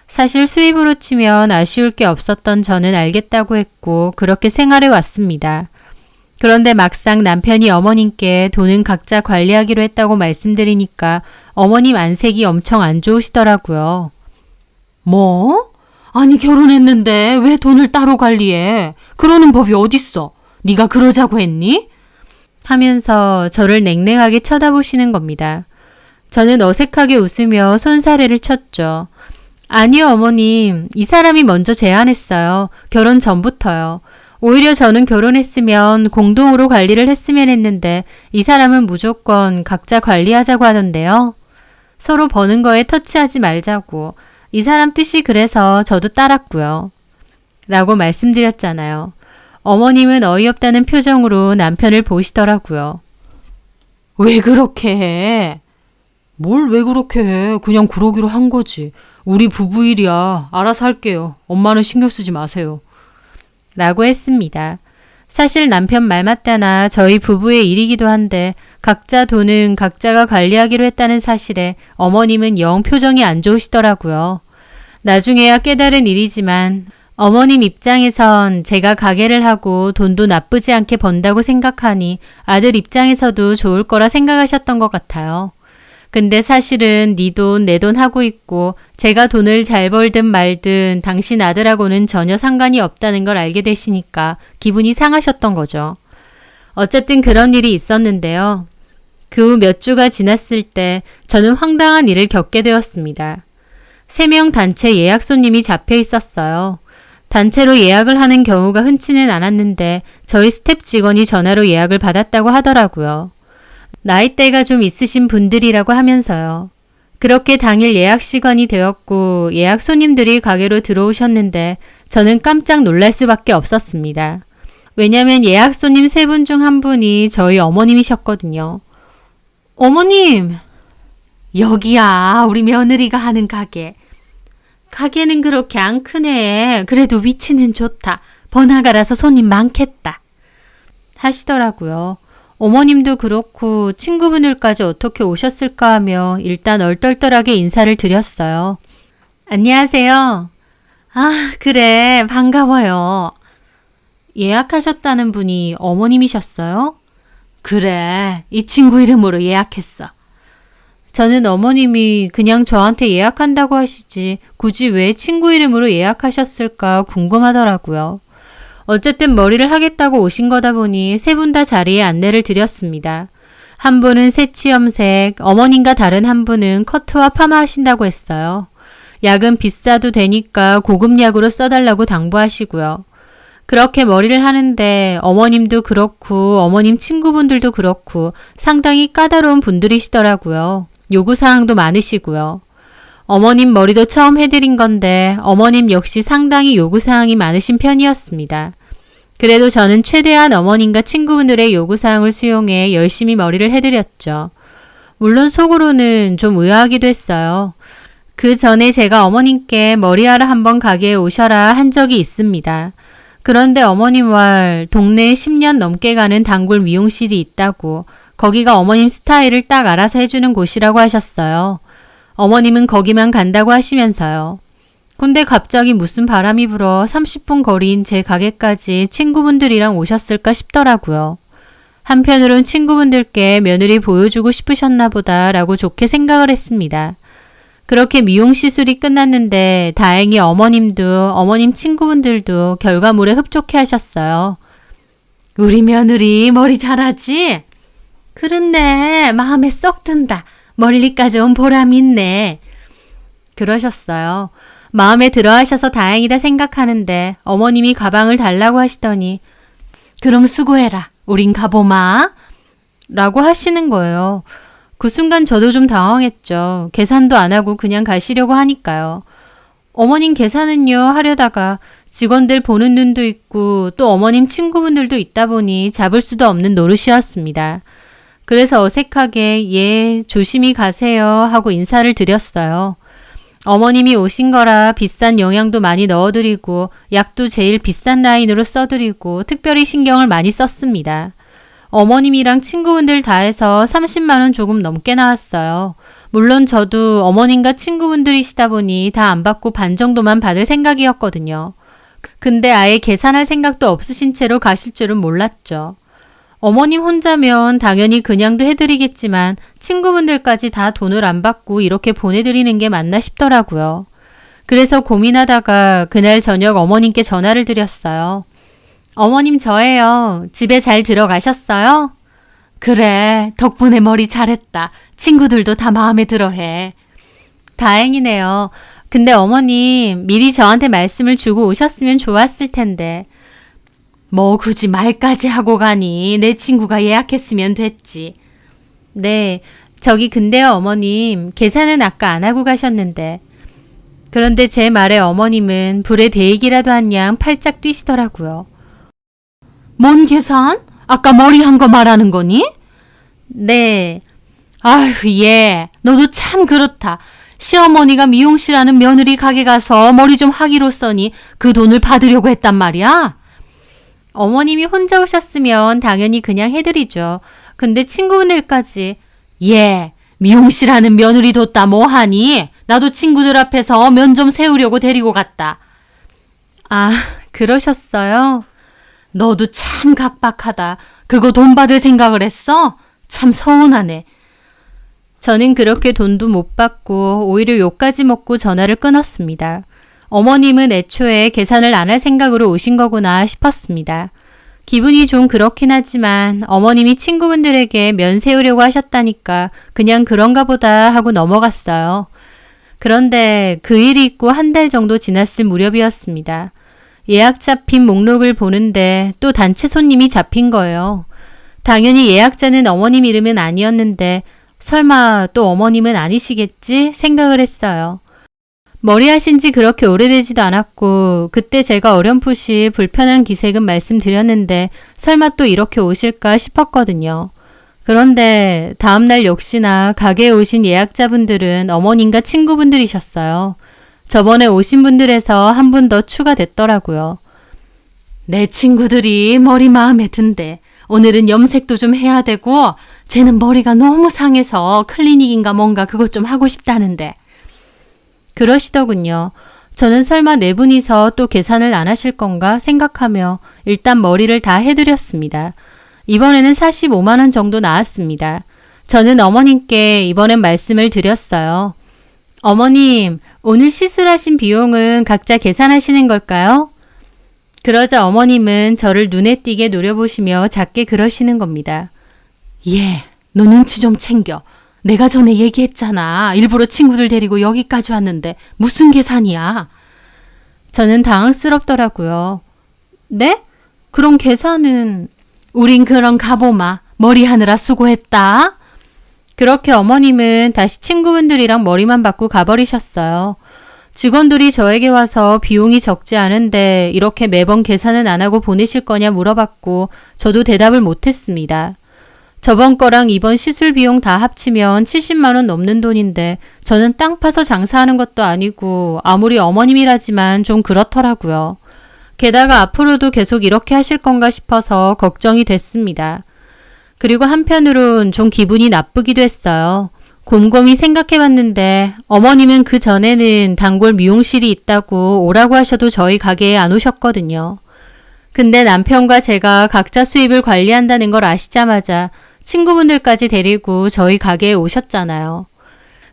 사실 수입으로 치면 아쉬울 게 없었던 저는 알겠다고 했고 그렇게 생활해 왔습니다. 그런데 막상 남편이 어머님께 돈은 각자 관리하기로 했다고 말씀드리니까 어머님 안색이 엄청 안 좋으시더라고요.
뭐? 아니 결혼했는데 왜 돈을 따로 관리해? 그러는 법이 어딨어? 네가 그러자고 했니?
하면서 저를 냉랭하게 쳐다보시는 겁니다. 저는 어색하게 웃으며 손사래를 쳤죠. 아니요, 어머님. 이 사람이 먼저 제안했어요. 결혼 전부터요. 오히려 저는 결혼했으면 공동으로 관리를 했으면 했는데 이 사람은 무조건 각자 관리하자고 하던데요. 서로 버는 거에 터치하지 말자고. 이 사람 뜻이 그래서 저도 따랐고요. 라고 말씀드렸잖아요. 어머님은 어이없다는 표정으로 남편을 보시더라고요.
왜 그렇게 해? 뭘 왜 그렇게 해? 그냥 그러기로 한 거지. 우리 부부 일이야. 알아서 할게요. 엄마는 신경 쓰지 마세요.
라고 했습니다. 사실 남편 말 맞다나 저희 부부의 일이기도 한데 각자 돈은 각자가 관리하기로 했다는 사실에 어머님은 영 표정이 안 좋으시더라고요. 나중에야 깨달은 일이지만 어머님 입장에선 제가 가게를 하고 돈도 나쁘지 않게 번다고 생각하니 아들 입장에서도 좋을 거라 생각하셨던 것 같아요. 근데 사실은 네 돈, 내 돈 하고 있고 제가 돈을 잘 벌든 말든 당신 아들하고는 전혀 상관이 없다는 걸 알게 되시니까 기분이 상하셨던 거죠. 어쨌든 그런 일이 있었는데요. 그 후 몇 주가 지났을 때 저는 황당한 일을 겪게 되었습니다. 3명 단체 예약 손님이 잡혀 있었어요. 단체로 예약을 하는 경우가 흔치는 않았는데 저희 스텝 직원이 전화로 예약을 받았다고 하더라고요. 나이대가 좀 있으신 분들이라고 하면서요. 그렇게 당일 예약 시간이 되었고 예약 손님들이 가게로 들어오셨는데 저는 깜짝 놀랄 수밖에 없었습니다. 왜냐면 예약 손님 3분 중 한 분이 저희 어머님이셨거든요. 어머님! 여기야, 우리 며느리가 하는 가게. 가게는 그렇게 안 크네. 그래도 위치는 좋다. 번화가라서 손님 많겠다. 하시더라고요. 어머님도 그렇고 친구분들까지 어떻게 오셨을까 하며 일단 얼떨떨하게 인사를 드렸어요. 안녕하세요. 아, 그래. 반가워요. 예약하셨다는 분이 어머님이셨어요? 그래. 이 친구 이름으로 예약했어. 저는 어머님이 그냥 저한테 예약한다고 하시지 굳이 왜 친구 이름으로 예약하셨을까 궁금하더라고요. 어쨌든 머리를 하겠다고 오신 거다 보니 3분 다 자리에 안내를 드렸습니다. 한 분은 새치염색, 어머님과 다른 한 분은 커트와 파마 하신다고 했어요. 약은 비싸도 되니까 고급 약으로 써달라고 당부하시고요. 그렇게 머리를 하는데 어머님도 그렇고 어머님 친구분들도 그렇고 상당히 까다로운 분들이시더라고요. 요구사항도 많으시고요. 어머님 머리도 처음 해드린 건데 어머님 역시 상당히 요구사항이 많으신 편이었습니다. 그래도 저는 최대한 어머님과 친구분들의 요구사항을 수용해 열심히 머리를 해드렸죠. 물론 속으로는 좀 의아하기도 했어요. 그 전에 제가 어머님께 머리하러 한번 가게에 오셔라 한 적이 있습니다. 그런데 어머님 말 동네에 10년 넘게 가는 단골 미용실이 있다고 거기가 어머님 스타일을 딱 알아서 해주는 곳이라고 하셨어요. 어머님은 거기만 간다고 하시면서요. 근데 갑자기 무슨 바람이 불어 30분 거리인 제 가게까지 친구분들이랑 오셨을까 싶더라고요. 한편으론 친구분들께 며느리 보여주고 싶으셨나 보다라고 좋게 생각을 했습니다. 그렇게 미용 시술이 끝났는데 다행히 어머님도 어머님 친구분들도 결과물에 흡족해 하셨어요. 우리 며느리 머리 잘하지? 그렇네. 마음에 쏙 든다. 멀리까지 온 보람이 있네. 그러셨어요. 마음에 들어 하셔서 다행이다 생각하는데 어머님이 가방을 달라고 하시더니 그럼 수고해라. 우린 가보마. 라고 하시는 거예요. 그 순간 저도 좀 당황했죠. 계산도 안 하고 그냥 가시려고 하니까요. 어머님 계산은요 하려다가 직원들 보는 눈도 있고 또 어머님 친구분들도 있다 보니 잡을 수도 없는 노릇이었습니다. 그래서 어색하게 예, 조심히 가세요 하고 인사를 드렸어요. 어머님이 오신 거라 비싼 영양도 많이 넣어드리고 약도 제일 비싼 라인으로 써드리고 특별히 신경을 많이 썼습니다. 어머님이랑 친구분들 다 해서 30만 원 조금 넘게 나왔어요. 물론 저도 어머님과 친구분들이시다 보니 다 안 받고 반 정도만 받을 생각이었거든요. 근데 아예 계산할 생각도 없으신 채로 가실 줄은 몰랐죠. 어머님 혼자면 당연히 그냥도 해드리겠지만 친구분들까지 다 돈을 안 받고 이렇게 보내드리는 게 맞나 싶더라고요. 그래서 고민하다가 그날 저녁 어머님께 전화를 드렸어요. 어머님 저예요. 집에 잘 들어가셨어요? 그래, 덕분에 머리 잘했다. 친구들도 다 마음에 들어해. 다행이네요. 근데 어머님 미리 저한테 말씀을 주고 오셨으면 좋았을 텐데. 뭐 굳이 말까지 하고 가니 내 친구가 예약했으면 됐지. 네, 저기 근데요 어머님 계산은 아까 안 하고 가셨는데. 그런데 제 말에 어머님은 불에 데이기라도 한 양 팔짝 뛰시더라고요. 뭔 계산? 아까 머리 한 거 말하는 거니? 네. 아휴 얘 너도 참 그렇다. 시어머니가 미용실 하는 며느리 가게 가서 머리 좀 하기로써니 그 돈을 받으려고 했단 말이야? 어머님이 혼자 오셨으면 당연히 그냥 해드리죠. 근데 친구분들까지 예, 미용실 하는 며느리 뒀다 뭐하니? 나도 친구들 앞에서 면 좀 세우려고 데리고 갔다. 아, 그러셨어요? 너도 참 각박하다. 그거 돈 받을 생각을 했어? 참 서운하네. 저는 그렇게 돈도 못 받고 오히려 욕까지 먹고 전화를 끊었습니다. 어머님은 애초에 계산을 안 할 생각으로 오신 거구나 싶었습니다. 기분이 좀 그렇긴 하지만 어머님이 친구분들에게 면 세우려고 하셨다니까 그냥 그런가 보다 하고 넘어갔어요. 그런데 그 일이 있고 한 달 정도 지났을 무렵이었습니다. 예약 잡힌 목록을 보는데 또 단체 손님이 잡힌 거예요. 당연히 예약자는 어머님 이름은 아니었는데 설마 또 어머님은 아니시겠지 생각을 했어요. 머리 하신 지 그렇게 오래되지도 않았고 그때 제가 어렴풋이 불편한 기색은 말씀드렸는데 설마 또 이렇게 오실까 싶었거든요. 그런데 다음날 역시나 가게에 오신 예약자분들은 어머님과 친구분들이셨어요. 저번에 오신 분들에서 한 분 더 추가됐더라고요. 내 친구들이 머리 마음에 든대. 오늘은 염색도 좀 해야 되고 쟤는 머리가 너무 상해서 클리닉인가 뭔가 그것 좀 하고 싶다는데. 그러시더군요. 저는 설마 네 분이서 또 계산을 안 하실 건가 생각하며 일단 머리를 다 해드렸습니다. 이번에는 45만 원 정도 나왔습니다. 저는 어머님께 이번엔 말씀을 드렸어요. 어머님, 오늘 시술하신 비용은 각자 계산하시는 걸까요? 그러자 어머님은 저를 눈에 띄게 노려보시며 작게 그러시는 겁니다. 예, 너 눈치 좀 챙겨. 내가 전에 얘기했잖아. 일부러 친구들 데리고 여기까지 왔는데 무슨 계산이야? 저는 당황스럽더라고요. 네? 그럼 계산은... 우린 그런 가보마. 머리 하느라 수고했다. 그렇게 어머님은 다시 친구분들이랑 머리만 받고 가버리셨어요. 직원들이 저에게 와서 비용이 적지 않은데 이렇게 매번 계산은 안 하고 보내실 거냐 물어봤고 저도 대답을 못했습니다. 저번 거랑 이번 시술 비용 다 합치면 70만 원 넘는 돈인데 저는 땅 파서 장사하는 것도 아니고 아무리 어머님이라지만 좀 그렇더라고요. 게다가 앞으로도 계속 이렇게 하실 건가 싶어서 걱정이 됐습니다. 그리고 한편으론 좀 기분이 나쁘기도 했어요. 곰곰이 생각해봤는데 어머님은 그 전에는 단골 미용실이 있다고 오라고 하셔도 저희 가게에 안 오셨거든요. 근데 남편과 제가 각자 수입을 관리한다는 걸 아시자마자 친구분들까지 데리고 저희 가게에 오셨잖아요.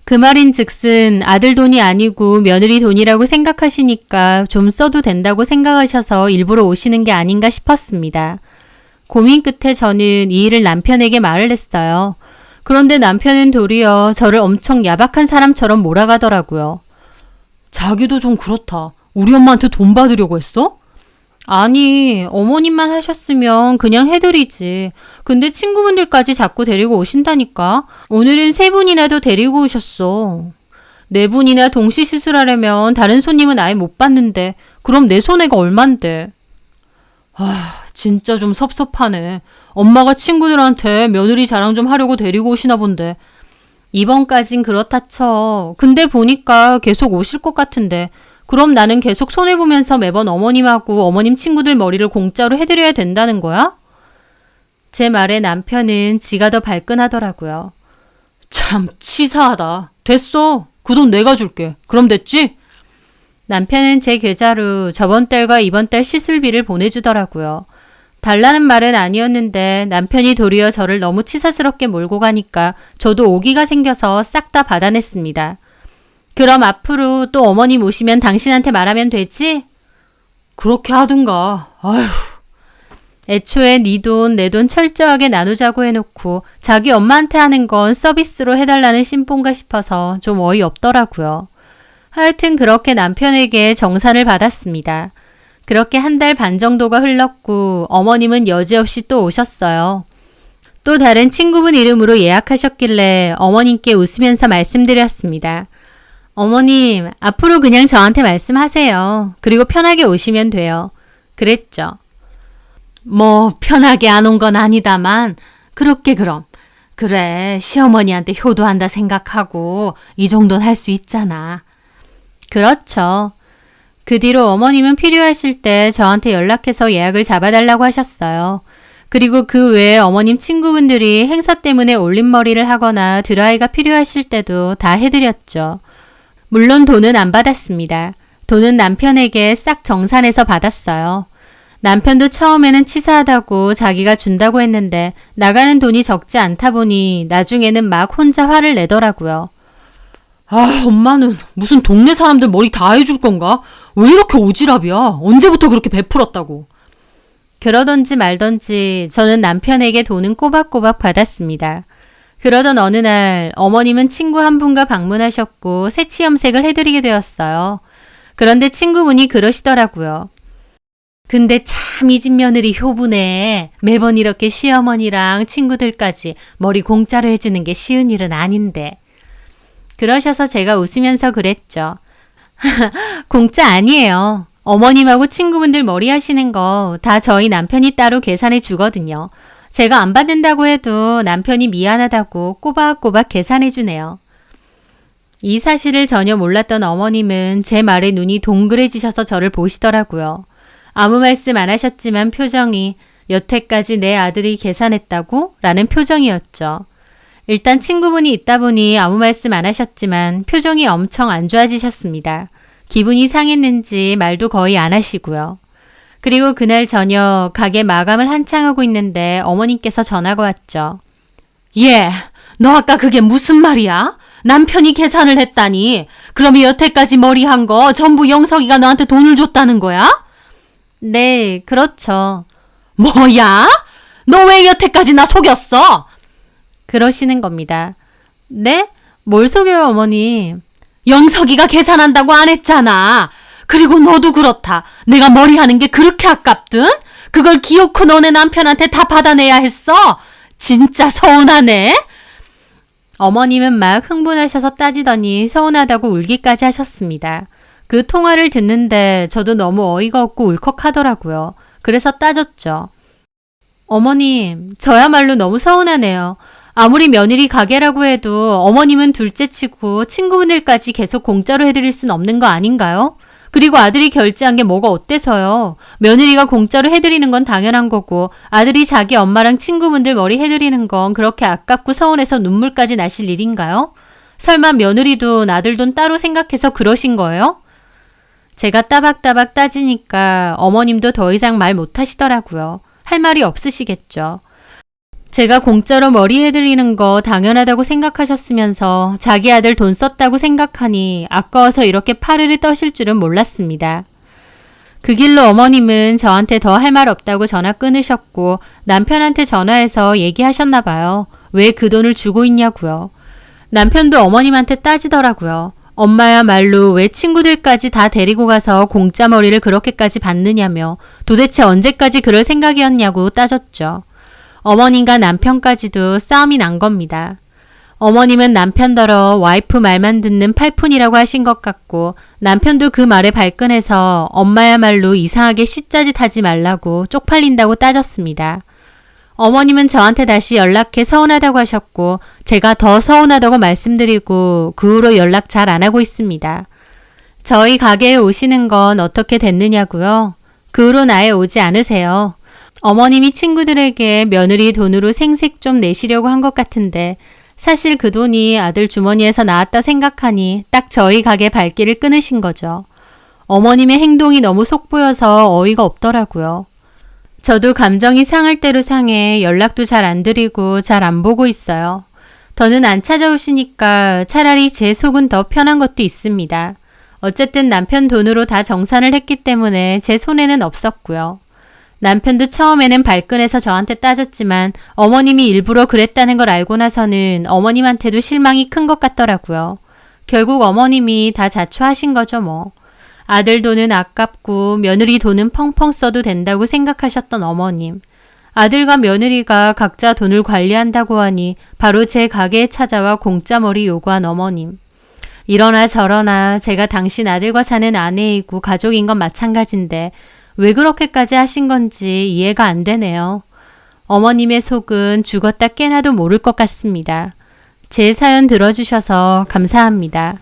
그 말인 즉슨 아들 돈이 아니고 며느리 돈이라고 생각하시니까 좀 써도 된다고 생각하셔서 일부러 오시는 게 아닌가 싶었습니다. 고민 끝에 저는 이 일을 남편에게 말을 했어요. 그런데 남편은 도리어 저를 엄청 야박한 사람처럼 몰아가더라고요. 자기도 좀 그렇다. 우리 엄마한테 돈 받으려고 했어? 아니, 어머님만 하셨으면 그냥 해드리지. 근데 친구분들까지 자꾸 데리고 오신다니까. 오늘은 3분이나 더 데리고 오셨어. 4분이나 동시 시술하려면 다른 손님은 아예 못 받는데 그럼 내 손해가 얼만데.
진짜 좀 섭섭하네. 엄마가 친구들한테 며느리 자랑 좀 하려고 데리고 오시나 본데.
이번까진 그렇다 쳐. 근데 보니까 계속 오실 것 같은데. 그럼 나는 계속 손해보면서 매번 어머님하고 어머님 친구들 머리를 공짜로 해드려야 된다는 거야? 제 말에 남편은 지가 더 발끈하더라고요.
참 치사하다. 됐어. 그 돈 내가 줄게. 그럼 됐지?
남편은 제 계좌로 저번 달과 이번 달 시술비를 보내주더라고요. 달라는 말은 아니었는데 남편이 도리어 저를 너무 치사스럽게 몰고 가니까 저도 오기가 생겨서 싹 다 받아냈습니다. 그럼 앞으로 또 어머님 오시면 당신한테 말하면 되지?
그렇게 하든가. 아휴.
애초에 네 돈, 내 돈 철저하게 나누자고 해놓고 자기 엄마한테 하는 건 서비스로 해달라는 심보인가 싶어서 좀 어이없더라고요. 하여튼 그렇게 남편에게 정산을 받았습니다. 그렇게 한 달 반 정도가 흘렀고 어머님은 여지없이 또 오셨어요. 또 다른 친구분 이름으로 예약하셨길래 어머님께 웃으면서 말씀드렸습니다. 어머님, 앞으로 그냥 저한테 말씀하세요. 그리고 편하게 오시면 돼요. 그랬죠.
뭐 편하게 안 온 건 아니다만 그렇게 그럼. 그래, 시어머니한테 효도한다 생각하고 이 정도는 할 수 있잖아.
그렇죠. 그 뒤로 어머님은 필요하실 때 저한테 연락해서 예약을 잡아달라고 하셨어요. 그리고 그 외에 어머님 친구분들이 행사 때문에 올림머리를 하거나 드라이가 필요하실 때도 다 해드렸죠. 물론 돈은 안 받았습니다. 돈은 남편에게 싹 정산해서 받았어요. 남편도 처음에는 치사하다고 자기가 준다고 했는데 나가는 돈이 적지 않다 보니 나중에는 막 혼자 화를 내더라고요.
아, 엄마는 무슨 동네 사람들 머리 다 해줄 건가? 왜 이렇게 오지랖이야? 언제부터 그렇게 베풀었다고?
그러던지 말던지 저는 남편에게 돈은 꼬박꼬박 받았습니다. 그러던 어느 날 어머님은 친구 한 분과 방문하셨고 새치 염색을 해드리게 되었어요. 그런데 친구분이 그러시더라고요. 근데 참 이 집 며느리 효부네. 매번 이렇게 시어머니랑 친구들까지 머리 공짜로 해주는 게 쉬운 일은 아닌데. 그러셔서 제가 웃으면서 그랬죠. 공짜 아니에요. 어머님하고 친구분들 머리 하시는 거 다 저희 남편이 따로 계산해 주거든요. 제가 안 받는다고 해도 남편이 미안하다고 꼬박꼬박 계산해 주네요. 이 사실을 전혀 몰랐던 어머님은 제 말에 눈이 동그래지셔서 저를 보시더라고요. 아무 말씀 안 하셨지만 표정이 여태까지 내 아들이 계산했다고? 라는 표정이었죠. 일단 친구분이 있다 보니 아무 말씀 안 하셨지만 표정이 엄청 안 좋아지셨습니다. 기분이 상했는지 말도 거의 안 하시고요. 그리고 그날 저녁 가게 마감을 한창 하고 있는데 어머님께서 전화가 왔죠.
예, 너 아까 그게 무슨 말이야? 남편이 계산을 했다니. 그럼 여태까지 머리 한 거 전부 영석이가 너한테 돈을 줬다는 거야?
네, 그렇죠.
뭐야? 너 왜 여태까지 나 속였어?
그러시는 겁니다. 네? 뭘 속여요, 어머님?
영석이가 계산한다고 안 했잖아. 그리고 너도 그렇다. 내가 머리 하는 게 그렇게 아깝든? 그걸 기어코 너네 남편한테 다 받아내야 했어? 진짜 서운하네.
어머님은 막 흥분하셔서 따지더니 서운하다고 울기까지 하셨습니다. 그 통화를 듣는데 저도 너무 어이가 없고 울컥하더라고요. 그래서 따졌죠. 어머님, 저야말로 너무 서운하네요. 아무리 며느리 가게라고 해도 어머님은 둘째치고 친구분들까지 계속 공짜로 해드릴 순 없는 거 아닌가요? 그리고 아들이 결제한 게 뭐가 어때서요? 며느리가 공짜로 해드리는 건 당연한 거고 아들이 자기 엄마랑 친구분들 머리 해드리는 건 그렇게 아깝고 서운해서 눈물까지 나실 일인가요? 설마 며느리도 아들 돈 따로 생각해서 그러신 거예요? 제가 따박따박 따지니까 어머님도 더 이상 말 못하시더라고요. 할 말이 없으시겠죠. 제가 공짜로 머리 해드리는 거 당연하다고 생각하셨으면서 자기 아들 돈 썼다고 생각하니 아까워서 이렇게 파르르 떠실 줄은 몰랐습니다. 그 길로 어머님은 저한테 더 할 말 없다고 전화 끊으셨고 남편한테 전화해서 얘기하셨나 봐요. 왜 그 돈을 주고 있냐고요. 남편도 어머님한테 따지더라고요. 엄마야말로 왜 친구들까지 다 데리고 가서 공짜 머리를 그렇게까지 받느냐며 도대체 언제까지 그럴 생각이었냐고 따졌죠. 어머님과 남편까지도 싸움이 난 겁니다. 어머님은 남편더러 와이프 말만 듣는 팔푼이라고 하신 것 같고 남편도 그 말에 발끈해서 엄마야말로 이상하게 씨짜짓 하지 말라고 쪽팔린다고 따졌습니다. 어머님은 저한테 다시 연락해 서운하다고 하셨고 제가 더 서운하다고 말씀드리고 그 후로 연락 잘 안 하고 있습니다. 저희 가게에 오시는 건 어떻게 됐느냐고요? 그 후로 아예 오지 않으세요. 어머님이 친구들에게 며느리 돈으로 생색 좀 내시려고 한 것 같은데 사실 그 돈이 아들 주머니에서 나왔다 생각하니 딱 저희 가게 발길을 끊으신 거죠. 어머님의 행동이 너무 속보여서 어이가 없더라고요. 저도 감정이 상할 대로 상해 연락도 잘 안 드리고 잘 안 보고 있어요. 더는 안 찾아오시니까 차라리 제 속은 더 편한 것도 있습니다. 어쨌든 남편 돈으로 다 정산을 했기 때문에 제 손에는 없었고요. 남편도 처음에는 발끈해서 저한테 따졌지만 어머님이 일부러 그랬다는 걸 알고 나서는 어머님한테도 실망이 큰 것 같더라고요. 결국 어머님이 다 자초하신 거죠 뭐. 아들 돈은 아깝고 며느리 돈은 펑펑 써도 된다고 생각하셨던 어머님. 아들과 며느리가 각자 돈을 관리한다고 하니 바로 제 가게에 찾아와 공짜머리 요구한 어머님. 이러나 저러나 제가 당신 아들과 사는 아내이고 가족인 건 마찬가지인데 왜 그렇게까지 하신 건지 이해가 안 되네요. 어머님의 속은 죽었다 깨나도 모를 것 같습니다. 제 사연 들어주셔서 감사합니다.